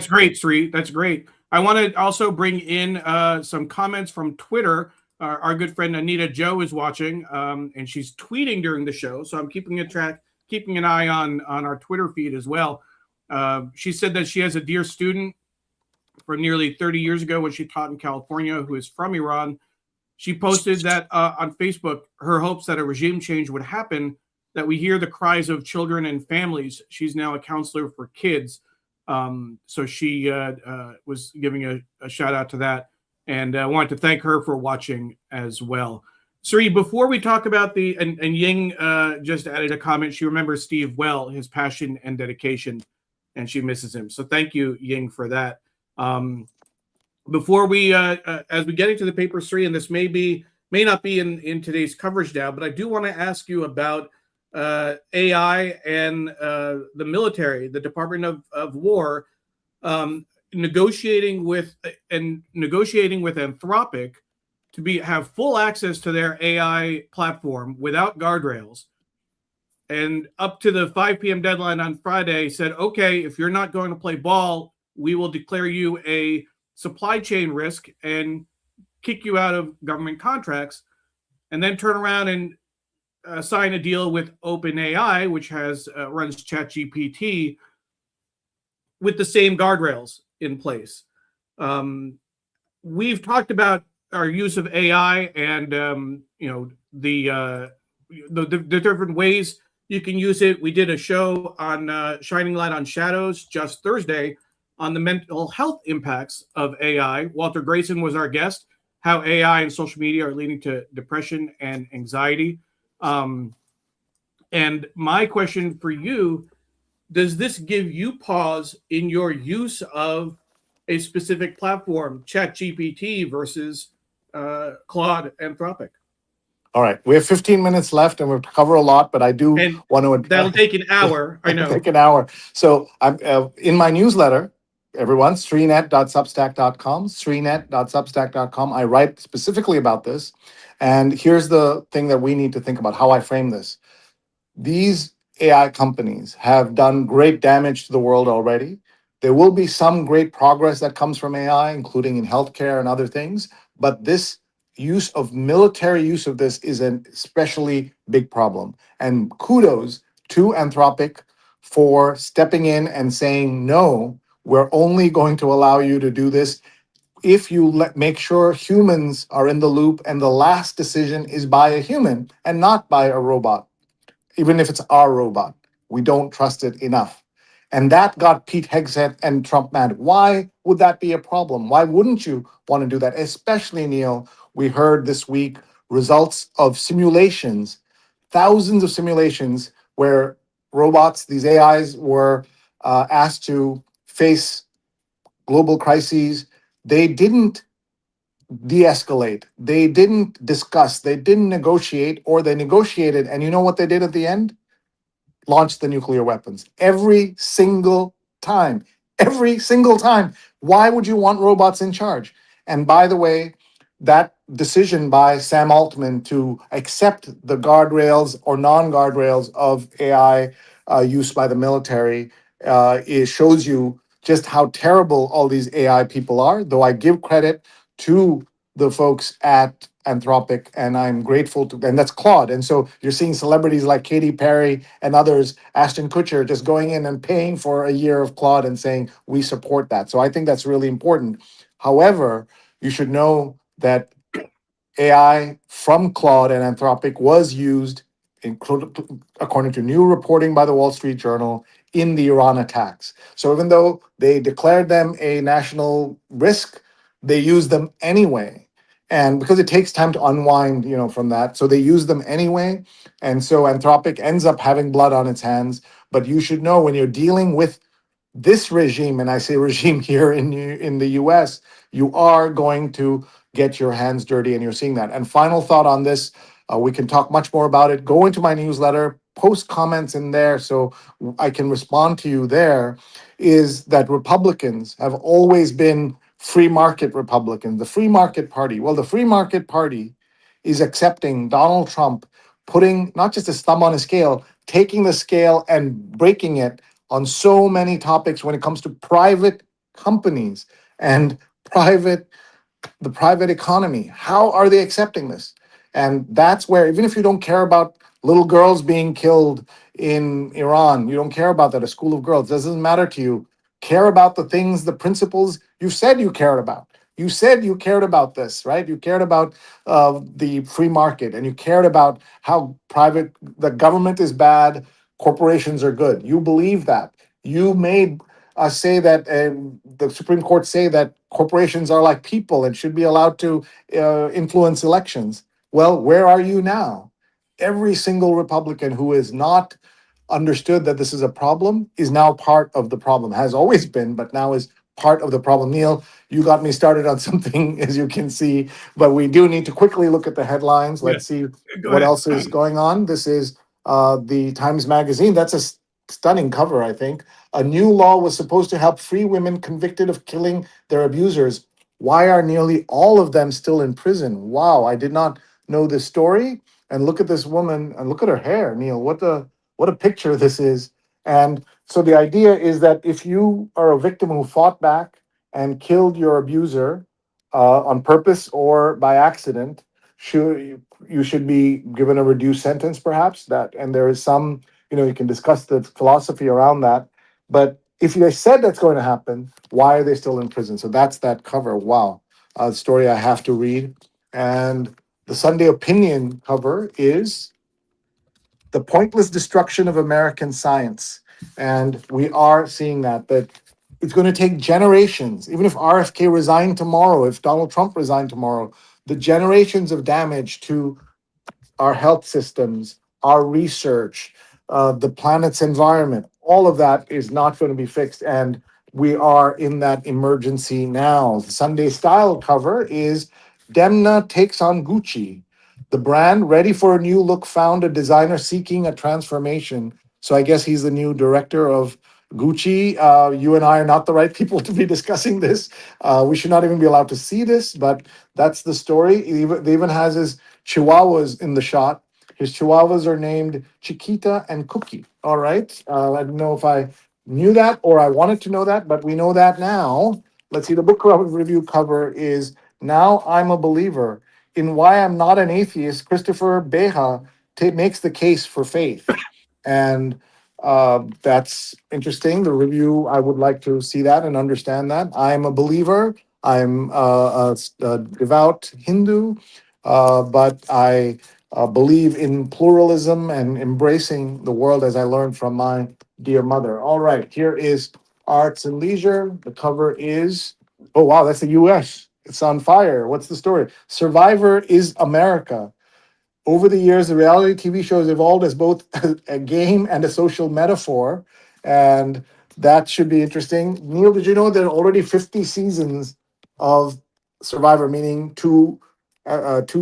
great, Sree. That's great. I want to also bring in some comments from Twitter. Our good friend Anita Joe is watching, and she's tweeting during the show. So I'm keeping an eye on our Twitter feed as well. She said that she has a dear student from nearly 30 years ago when she taught in California who is from Iran. She posted that on Facebook, her hopes that a regime change would happen, that we hear the cries of children and families. She's now a counselor for kids. So she was giving a shout out to that, and I wanted to thank her for watching as well. Sree, before we talk about and Ying just added a comment. She remembers Steve well, his passion and dedication, and she misses him. So thank you, Ying, for that. Before we, as we get into the paper, Sree, and this may not be in today's coverage now, but I do want to ask you about AI and the military, the Department of War, negotiating with Anthropic to have full access to their AI platform without guardrails. And up to the 5 p.m. deadline on Friday said, okay, if you're not going to play ball, we will declare you a supply chain risk and kick you out of government contracts, and then turn around and sign a deal with OpenAI, which runs ChatGPT, with the same guardrails in place. We've talked about our use of AI and the different ways you can use it. We did a show on shining light on shadows just Thursday on the mental health impacts of AI. Walter Grayson was our guest. How AI and social media are leading to depression and anxiety. And my question for you: does this give you pause in your use of a specific platform, ChatGPT versus Claude, Anthropic? All right, we have 15 minutes left, and we've covered a lot, but I do And want to. that'll take an hour. I know. Take an hour. So I'm in my newsletter. Everyone, sreenet.substack.com, sreenet.substack.com. I write specifically about this, and here's the thing that we need to think about: how I frame this. These AI companies have done great damage to the world already. There will be some great progress that comes from AI, including in healthcare and other things. But this military use of this is an especially big problem. And kudos to Anthropic for stepping in and saying, no, we're only going to allow you to do this if you make sure humans are in the loop and the last decision is by a human and not by a robot. Even if it's our robot, we don't trust it enough. And that got Pete Hegseth and Trump mad. Why would that be a problem? Why wouldn't you want to do that? Especially, Neil, we heard this week results of simulations, thousands of simulations where robots, these AIs, were asked to face global crises. They didn't de-escalate. They didn't discuss. They didn't negotiate, or they negotiated. And you know what they did at the end? Launched the nuclear weapons. Every single time. Every single time. Why would you want robots in charge? And by the way, that decision by Sam Altman to accept the guardrails or non-guardrails of AI use by the military shows you just how terrible all these AI people are, though I give credit to the folks at Anthropic, and I'm grateful to, and that's Claude. And so you're seeing celebrities like Katy Perry and others, Ashton Kutcher, just going in and paying for a year of Claude and saying, we support that. So I think that's really important. However, you should know that AI from Claude and Anthropic was used, according to new reporting by the Wall Street Journal, in the Iran attacks. So even though they declared them a national risk, they used them anyway. And because it takes time to unwind, from that, so they use them anyway. And so Anthropic ends up having blood on its hands. But you should know, when you're dealing with this regime, and I say regime here in the US, you are going to get your hands dirty, and you're seeing that. And final thought on this, we can talk much more about it. Go into my newsletter, post comments in there so I can respond to you there, is that Republicans have always been free market Republicans, the free market party. Well, the free market party is accepting Donald Trump putting not just his thumb on a scale, taking the scale and breaking it on so many topics when it comes to private companies and the private economy. How are they accepting this? And that's where, even if you don't care about little girls being killed in Iran, you don't care about that, a school of girls, doesn't matter to you. Care about the things, the principles you said you cared about. You said you cared about this, right? You cared about the free market, and you cared about how the government is bad, corporations are good. You believe that. You made us say that the Supreme Court say that corporations are like people and should be allowed to influence elections. Well, where are you now? Every single Republican who is not understood that this is a problem is now part of the problem. Has always been, but now is part of the problem. Neil, you got me started on something, as you can see, but we do need to quickly look at the headlines. Yeah. Let's see Go what ahead. else is going on. This is the Times Magazine. That's a stunning cover, I think. A new law was supposed to help free women convicted of killing their abusers. Why are nearly all of them still in prison? Wow, I did not know this story. And look at this woman, and look at her hair, Neil. What a picture this is. And so the idea is that if you are a victim who fought back and killed your abuser on purpose or by accident, you should be given a reduced sentence, perhaps. And there is some, you can discuss the philosophy around that. But if you said that's going to happen, why are they still in prison? So that's that cover. Wow, story I have to read. And The Sunday opinion cover is the pointless destruction of American science. And we are seeing that it's going to take generations. Even if RFK resigned tomorrow, if Donald Trump resigned tomorrow, the generations of damage to our health systems, our research, the planet's environment, all of that is not going to be fixed. And we are in that emergency now. The Sunday style cover is Demna takes on Gucci. The brand, ready for a new look, found a designer seeking a transformation. So I guess he's the new director of Gucci. You and I are not the right people to be discussing this. We should not even be allowed to see this, but that's the story. They even has his chihuahuas in the shot. His chihuahuas are named Chiquita and Cookie. All right. I don't know if I knew that or I wanted to know that, but we know that now. Let's see. The book review cover is Now I'm a Believer. In Why I'm Not an Atheist, Christopher Beha makes the case for faith. And that's interesting. The review, I would like to see that and understand that. I'm a believer. I'm a devout Hindu, but I believe in pluralism and embracing the world as I learned from my dear mother. All right, here is Arts and Leisure. The cover is, oh, wow, that's the US. It's on fire. What's the story? Survivor is America. Over the years, the reality TV show has evolved as both a game and a social metaphor, and that should be interesting. Neil, did you know there are already 50 seasons of Survivor, meaning two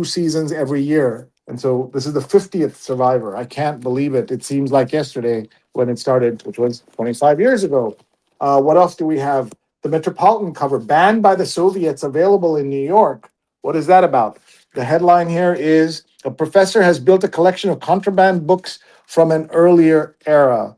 seasons every year? And so this is the 50th Survivor. I can't believe it. It seems like yesterday when it started, which was 25 years ago. What else do we have? The Metropolitan cover, banned by the Soviets, available in New York. What is that about? The headline here is a professor has built a collection of contraband books from an earlier era.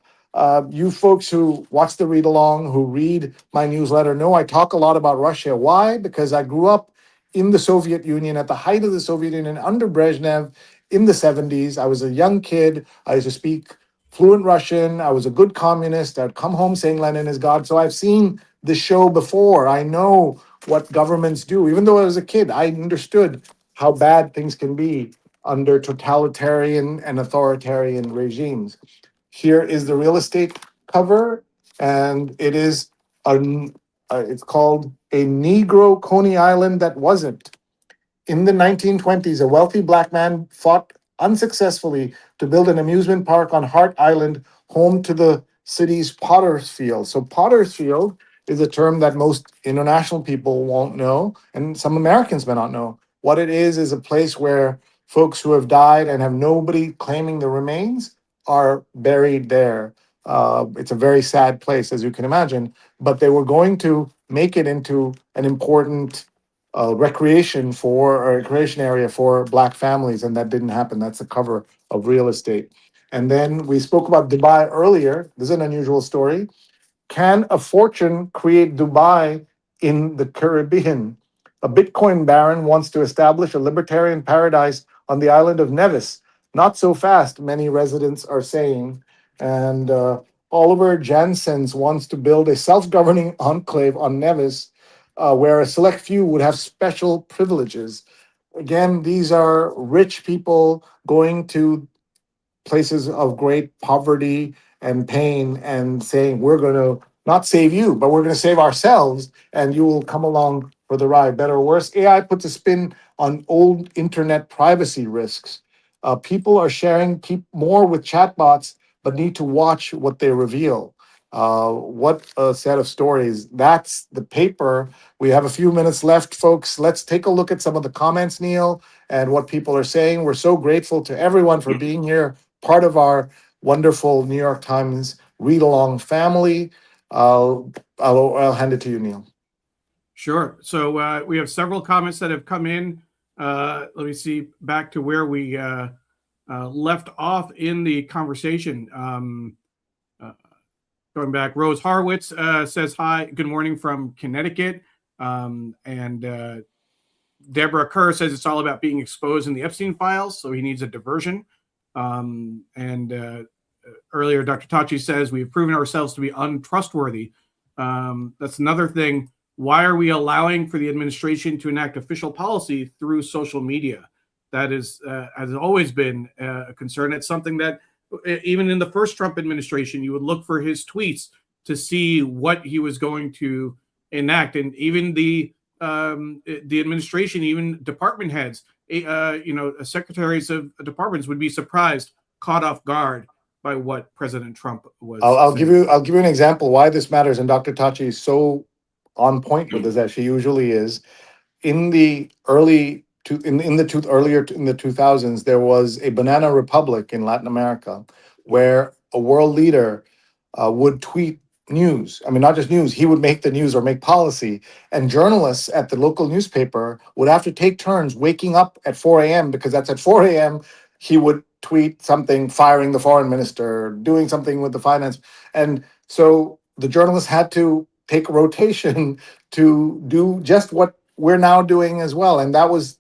You folks who watch the read along, who read my newsletter, know I talk a lot about Russia. Why? Because I grew up in the Soviet Union, at the height of the Soviet Union, under Brezhnev in the 70s. I was a young kid. I used to speak fluent Russian. I was a good communist. I'd come home saying Lenin is God. So I've seen the show before. I know what governments do. Even though I was a kid, I understood how bad things can be under totalitarian and authoritarian regimes. Here is the real estate cover, and it is it's called A Negro Coney Island That Wasn't. In the 1920s, a wealthy black man fought unsuccessfully to build an amusement park on Hart Island, home to the city's Potter's Field. So Potter's Field is a term that most international people won't know, and some Americans may not know. What it is a place where folks who have died and have nobody claiming the remains are buried there. It's a very sad place, as you can imagine, but they were going to make it into an important recreation area for Black families, and that didn't happen. That's the cover of Real Estate. And then we spoke about Dubai earlier. This is an unusual story. Can a fortune create Dubai in the Caribbean? A Bitcoin baron wants to establish a libertarian paradise on the island of Nevis. Not so fast, many residents are saying. And Oliver Janssens wants to build a self-governing enclave on Nevis where a select few would have special privileges. Again, these are rich people going to places of great poverty and pain and saying, we're going to not save you, but we're going to save ourselves, and you will come along for the ride, better or worse. AI puts a spin on old internet privacy risks. People are sharing more with chatbots, but need to watch what they reveal. What a set of stories. That's the paper. We have a few minutes left, folks. Let's take a look at some of the comments, Neil, and what people are saying. We're so grateful to everyone for being here, part of our wonderful New York Times read along family. I'll hand it to you, Neil. Sure. So we have several comments that have come in. Let me see, back to where we left off in the conversation. Going back, Rose Harwitz says hi, good morning from Connecticut. And Deborah Kerr says it's all about being exposed in the Epstein files, so he needs a diversion. Earlier, Dr. Tachi says we've proven ourselves to be untrustworthy. That's another thing. Why are we allowing for the administration to enact official policy through social media? That is has always been a concern. It's something that even in the first Trump administration, you would look for his tweets to see what he was going to enact, and even the administration, even department heads, secretaries of departments would be surprised, caught off guard by what President Trump was. I'll give you an example why this matters, and Dr. Tachi is so on point with this as she usually is. In the earlier in the 2000s, there was a banana republic in Latin America where a world leader would tweet news. I mean, not just news, he would make the news or make policy. And journalists at the local newspaper would have to take turns waking up at 4 a.m. because that's at 4 a.m. he would tweet something, firing the foreign minister, doing something with the finance. And so the journalists had to take a rotation to do just what we're now doing as well. And that was,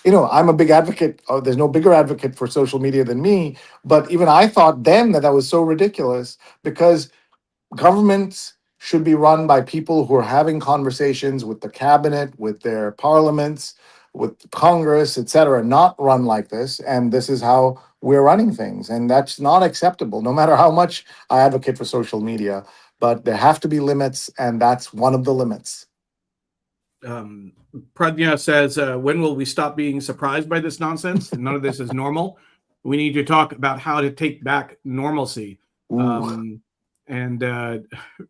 I'm a big advocate. There's no bigger advocate for social media than me. But even I thought then that was so ridiculous, because governments should be run by people who are having conversations with the cabinet, with their parliaments, with Congress, etc., not run like this. And this is how we're running things. And that's not acceptable, no matter how much I advocate for social media. But there have to be limits, and that's one of the limits. Pradnya says, when will we stop being surprised by this nonsense? None of this is normal. We need to talk about how to take back normalcy. And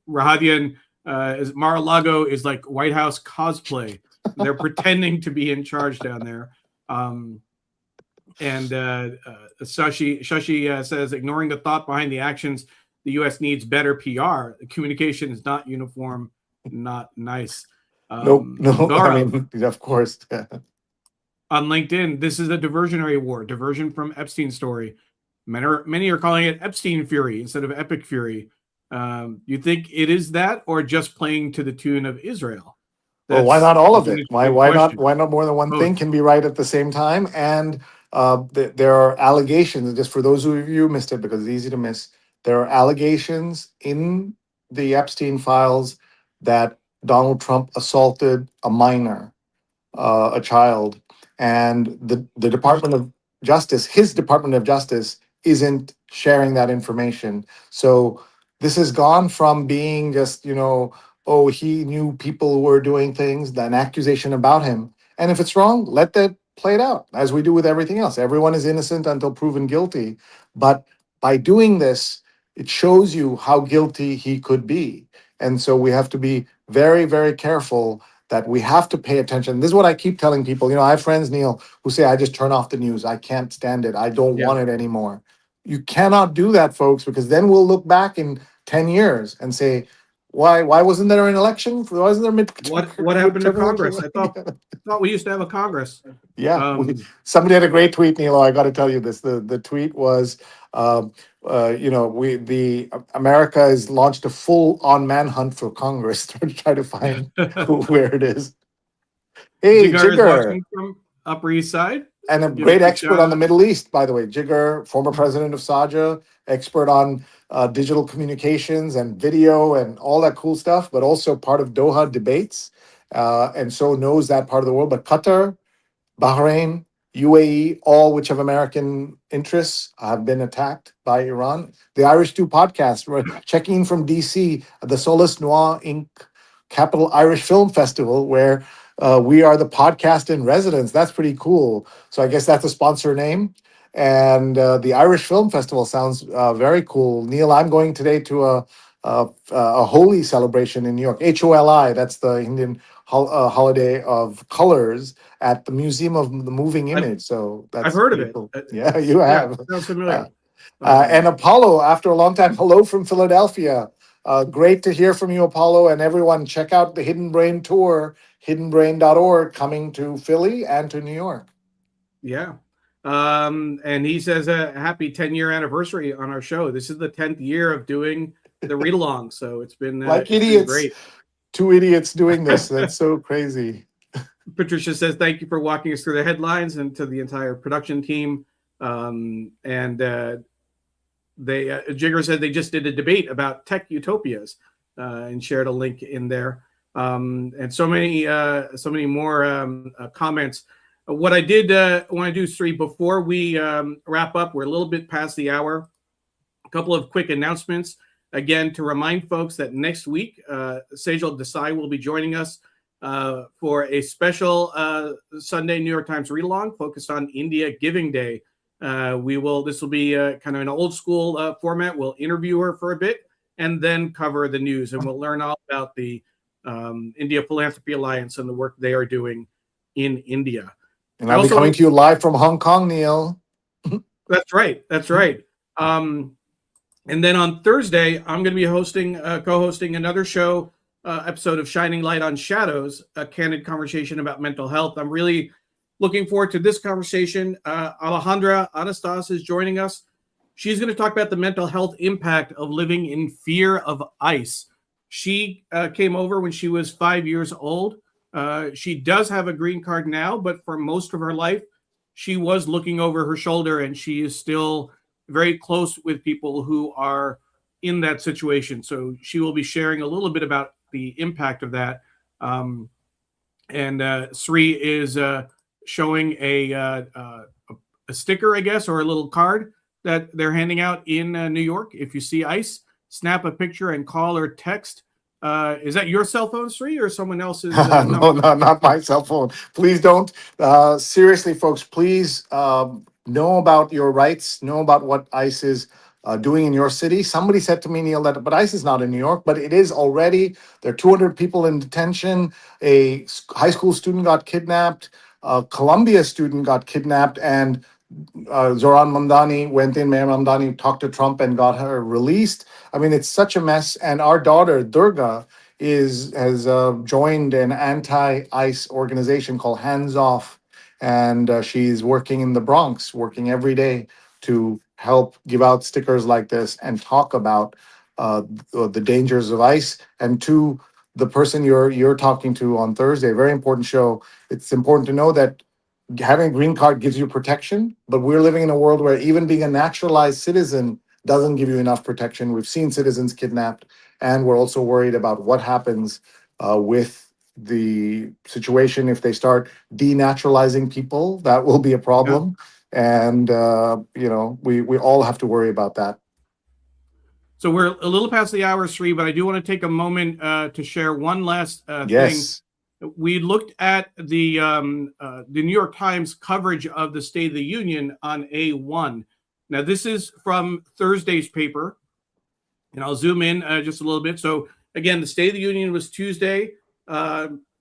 Rahadian, Mar-a-Lago is like White House cosplay. They're pretending to be in charge down there. Shashi says, ignoring the thought behind the actions, the U.S. needs better PR. The communication is not uniform, not nice. No, I mean, of course. On LinkedIn, this is a diversionary war, diversion from Epstein's story. Many are calling it Epstein fury instead of epic fury. You think it is that, or just playing to the tune of Israel? Well, why not all of it? Why not more than one thing can be right at the same time? And there are allegations, just for those of you who missed it, because it's easy to miss, there are allegations in the Epstein files that Donald Trump assaulted a minor, a child, and the Department of Justice, his Department of Justice, isn't sharing that information. So this has gone from being just, oh, he knew people who were doing things, an accusation about him. And if it's wrong, let that play it out, as we do with everything else. Everyone is innocent until proven guilty. But by doing this, it shows you how guilty he could be. And so we have to be very, very careful that we have to pay attention. This is what I keep telling people. I have friends, Neil, who say, I just turn off the news. I can't stand it. I don't want it anymore. You cannot do that, folks, because then we'll look back in 10 years and say, why wasn't there an election? Why wasn't there what happened to Congress? I thought we used to have a Congress. Yeah, somebody had a great tweet, Neil. I got to tell you this. The tweet was, America has launched a full-on manhunt for Congress to try to find where it is. Hey, Jigar is watching from Upper East Side. And a great expert on the Middle East, by the way. Jigar, former president of Saja, expert on digital communications and video and all that cool stuff, but also part of Doha debates, and so knows that part of the world. But Qatar, Bahrain, UAE, all which have American interests, have been attacked by Iran. The Irish Do podcast, we're checking in from DC, the Solus Noir Inc. Capital Irish Film Festival, where we are the podcast in residence. That's pretty cool. So I guess that's a sponsor name. And the Irish Film Festival sounds very cool. Neil, I'm going today to a Holi celebration in New York. HOLI, that's the Indian holiday of colors at the Museum of the Moving Image. So that's I've heard of it. Cool. Yeah, you have. Yeah, sounds familiar. And Apollo, after a long time, hello from Philadelphia. Great to hear from you, Apollo, and everyone. Check out the Hidden Brain Tour, hiddenbrain.org, coming to Philly and to New York. Yeah. And he says a happy 10-year anniversary on our show. This is the 10th year of doing the read along. So it's been like it's idiots. been great. Two idiots doing this. That's so crazy. Patricia says, thank you for walking us through the headlines, and to the entire production team. Jigger said they just did a debate about tech utopias and shared a link in there. And so many more comments. What I did want to do, Sree, before we wrap up, we're a little bit past the hour. A couple of quick announcements. Again, to remind folks that next week, Sejal Desai will be joining us for a special Sunday New York Times read-along focused on India Giving Day. This will be kind of an old school format. We'll interview her for a bit and then cover the news, and we'll learn all about the India Philanthropy Alliance and the work they are doing in India. And I'll be coming to you live from Hong Kong, Neil. That's right. That's right. And then on Thursday, I'm going to be co-hosting another show, episode of Shining Light on Shadows, a candid conversation about mental health. I'm really looking forward to this conversation. Alejandra Anastas is joining us. She's going to talk about the mental health impact of living in fear of ICE. She came over when she was 5 years old. She does have a green card now, but for most of her life, she was looking over her shoulder, and she is still very close with people who are in that situation. So she will be sharing a little bit about the impact of that. Sree is showing a sticker, I guess, or a little card that they're handing out in New York. If you see ICE, snap a picture and call or text. Is that your cell phone, Sree, or someone else's? No, not my cell phone. Please don't. Seriously, folks, please know about your rights, know about what ICE is doing in your city. Somebody said to me, Neil, but ICE is not in New York, but it is already. There are 200 people in detention. A high school student got kidnapped. A Columbia student got kidnapped, and Zoran Mamdani went in. Mayor Mamdani talked to Trump and got her released. I mean, it's such a mess. And our daughter, Durga, has joined an anti-ICE organization called Hands Off. And she's working in the Bronx, working every day to help give out stickers like this and talk about the dangers of ICE. And to the person you're talking to on Thursday, very important show. It's important to know that having a green card gives you protection, but we're living in a world where even being a naturalized citizen doesn't give you enough protection. We've seen citizens kidnapped, and we're also worried about what happens with the situation if they start denaturalizing people. That will be a problem. Yeah. And, we all have to worry about that. So we're a little past the hour, Sree, but I do want to take a moment to share one last Yes. thing. We looked at the New York Times coverage of the State of the Union on A1. Now, this is from Thursday's paper, and I'll zoom in just a little bit. So, again, the State of the Union was Tuesday.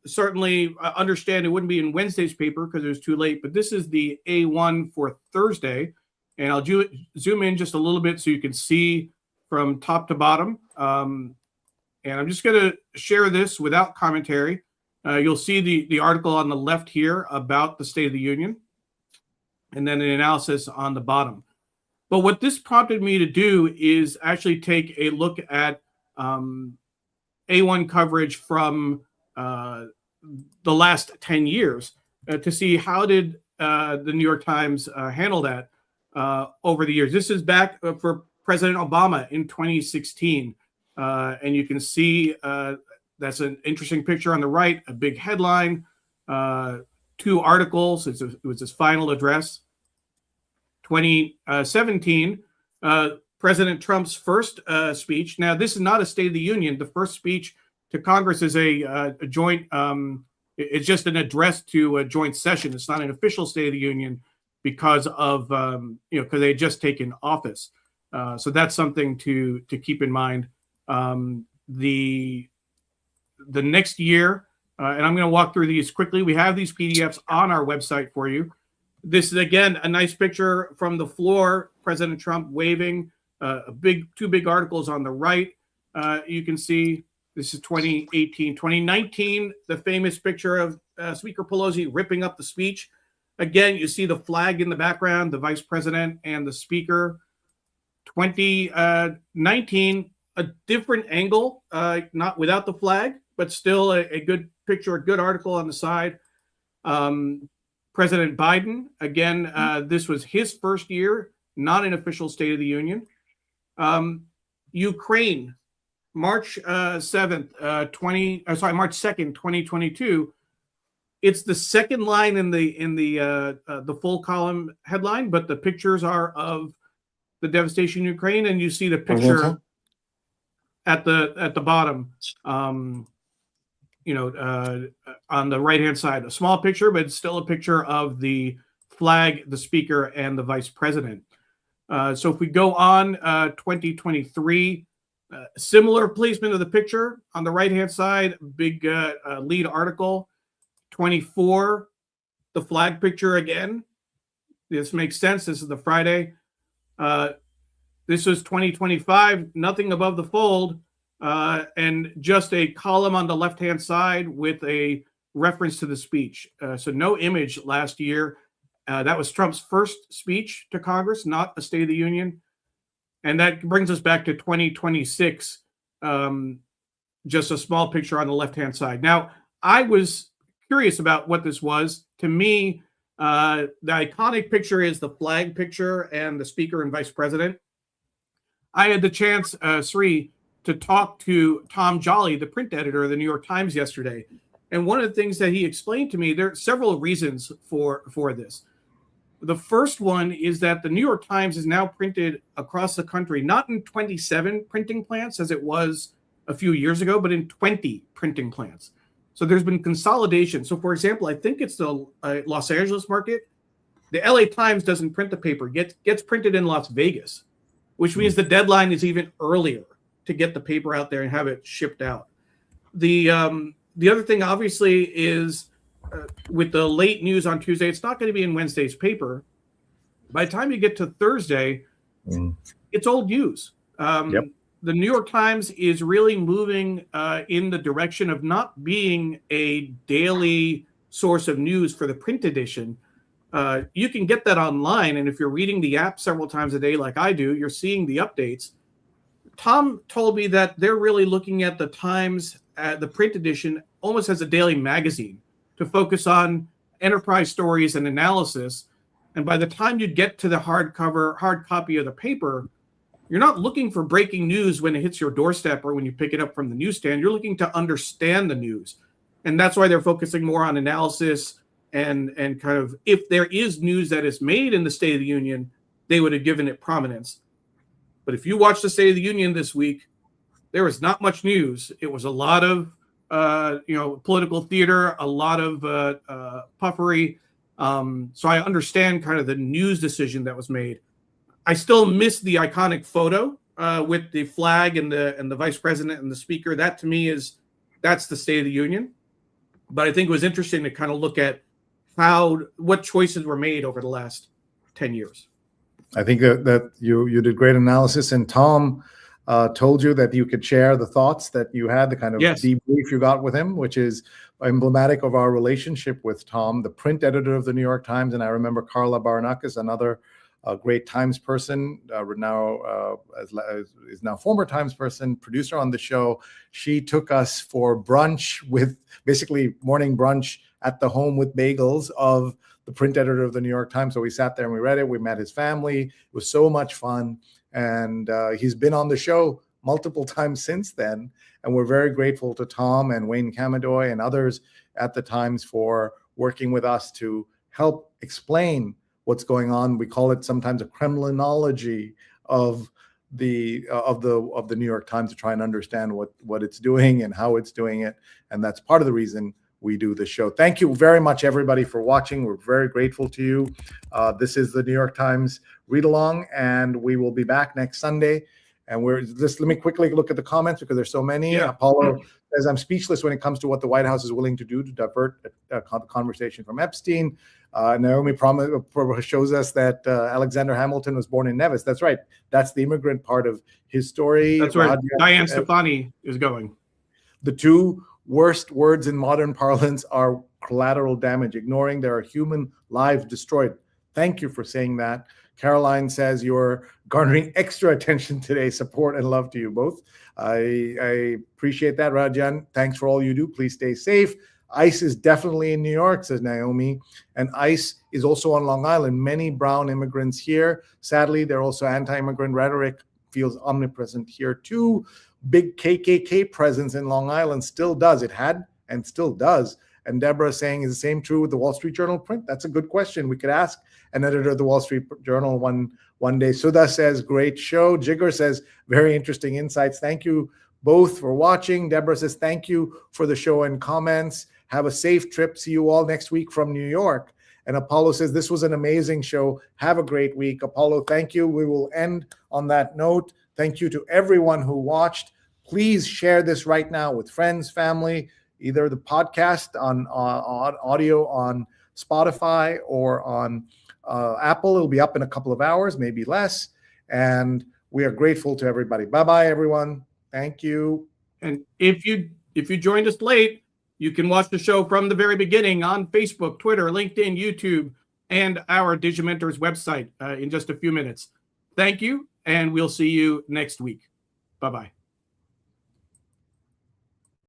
Certainly, I understand it wouldn't be in Wednesday's paper because it was too late, but this is the A1 for Thursday. And I'll zoom in just a little bit so you can see from top to bottom. And I'm just going to share this without commentary. You'll see the article on the left here about the State of the Union, and then an analysis on the bottom. But what this prompted me to do is actually take a look at A1 coverage from the last 10 years to see how did the New York Times handle that over the years. This is back for President Obama in 2016, and you can see that's an interesting picture on the right, a big headline, 2 articles. It was his final address. 2017, President Trump's first speech. Now, this is not a State of the Union. The first speech to Congress is a joint, it's just an address to a joint session. It's not an official State of the Union because of, because they had just taken office. So that's something to keep in mind. The next year, and I'm going to walk through these quickly. We have these PDFs on our website for you. This is, again, a nice picture from the floor, President Trump waving, 2 big articles on the right. You can see this is 2018. 2019, the famous picture of Speaker Pelosi ripping up the speech. Again, you see the flag in the background, the vice president and the speaker. 2019, a different angle, not without the flag, but still a good picture, a good article on the side. President Biden, again, this was his first year, not an official State of the Union. Ukraine, March 2nd, 2022. It's the second line in the full column headline, but the pictures are of the devastation in Ukraine, and you see the picture at the bottom. On the right-hand side, a small picture, but it's still a picture of the flag, the speaker, and the vice president. So if we go on 2023, similar placement of the picture on the right-hand side, big lead article. 24, the flag picture again. This makes sense. This is the Friday. This is 2025, nothing above the fold, and just a column on the left-hand side with a reference to the speech. So no image last year. That was Trump's first speech to Congress, not a State of the Union. And that brings us back to 2026, just a small picture on the left-hand side. Now, I was curious about what this was. To me, the iconic picture is the flag picture and the speaker and vice president. I had the chance, Sree, to talk to Tom Jolly, the print editor of the New York Times yesterday. And one of the things that he explained to me, there are several reasons for this. The first one is that the New York Times is now printed across the country, not in 27 printing plants as it was a few years ago, but in 20 printing plants. So there's been consolidation. So, for example, I think it's the Los Angeles market. The LA Times doesn't print the paper, gets printed in Las Vegas, which means the deadline is even earlier to get the paper out there and have it shipped out. The other thing, obviously, is with the late news on Tuesday, it's not going to be in Wednesday's paper. By the time you get to Thursday, it's old news. The New York Times is really moving in the direction of not being a daily source of news for the print edition. You can get that online, and if you're reading the app several times a day like I do, you're seeing the updates. Tom told me that they're really looking at the Times, the print edition, almost as a daily magazine to focus on enterprise stories and analysis. And by the time you get to the hard copy of the paper, you're not looking for breaking news when it hits your doorstep or when you pick it up from the newsstand. You're looking to understand the news. And that's why they're focusing more on analysis and kind of, if there is news that is made in the State of the Union, they would have given it prominence. But if you watch the State of the Union this week, there was not much news. It was a lot of political theater, a lot of puffery. So I understand kind of the news decision that was made. I still miss the iconic photo with the flag and the vice president and the speaker. That to me that's the State of the Union. But I think it was interesting to kind of look at what choices were made over the last 10 years. I think that you did great analysis, and Tom told you that you could share the thoughts that you had, the kind of debrief you got with him, which is emblematic of our relationship with Tom, the print editor of the New York Times. And I remember Carla Baranakis, another great Times person, is now former Times person, producer on the show. She took us for brunch, with basically morning brunch at the home with bagels of the print editor of the New York Times. So we sat there and we read it. We met his family. It was so much fun. And he's been on the show multiple times since then. And we're very grateful to Tom and Wayne Camadoy and others at the Times for working with us to help explain what's going on. We call it sometimes a Kremlinology of the New York Times, to try and understand what it's doing and how it's doing it. And that's part of the reason we do the show. Thank you very much, everybody, for watching. We're very grateful to you. This is the New York Times Read Along, and we will be back next Sunday. And let me quickly look at the comments because there's so many. Yeah. Apollo says, I'm speechless when it comes to what the White House is willing to do to divert the conversation from Epstein. Naomi shows us that Alexander Hamilton was born in Nevis. That's right. That's the immigrant part of his story. That's right. Diane Stefani is going. The two worst words in modern parlance are collateral damage, ignoring there are human lives destroyed. Thank you for saying that. Caroline says you're garnering extra attention today. Support and love to you both. I appreciate that, Rajan. Thanks for all you do. Please stay safe. ICE is definitely in New York, says Naomi. And ICE is also on Long Island. Many brown immigrants here. Sadly, they're also anti-immigrant rhetoric feels omnipresent here too. Big KKK presence in Long Island still does. It had and still does. And Deborah saying, is the same true with the Wall Street Journal print? That's a good question. We could ask an editor of the Wall Street Journal one day. Sudha says, great show. Jigger says, very interesting insights. Thank you both for watching. Deborah says, thank you for the show and comments. Have a safe trip. See you all next week from New York. And Apollo says, this was an amazing show. Have a great week. Apollo, thank you. We will end on that note. Thank you to everyone who watched. Please share this right now with friends, family, either the podcast on audio on Spotify or on Apple. It'll be up in a couple of hours, maybe less. And we are grateful to everybody. Bye-bye, everyone. Thank you. And if you joined us late, you can watch the show from the very beginning on Facebook, Twitter, LinkedIn, YouTube, and our Digimentors website in just a few minutes. Thank you, and we'll see you next week. Bye-bye.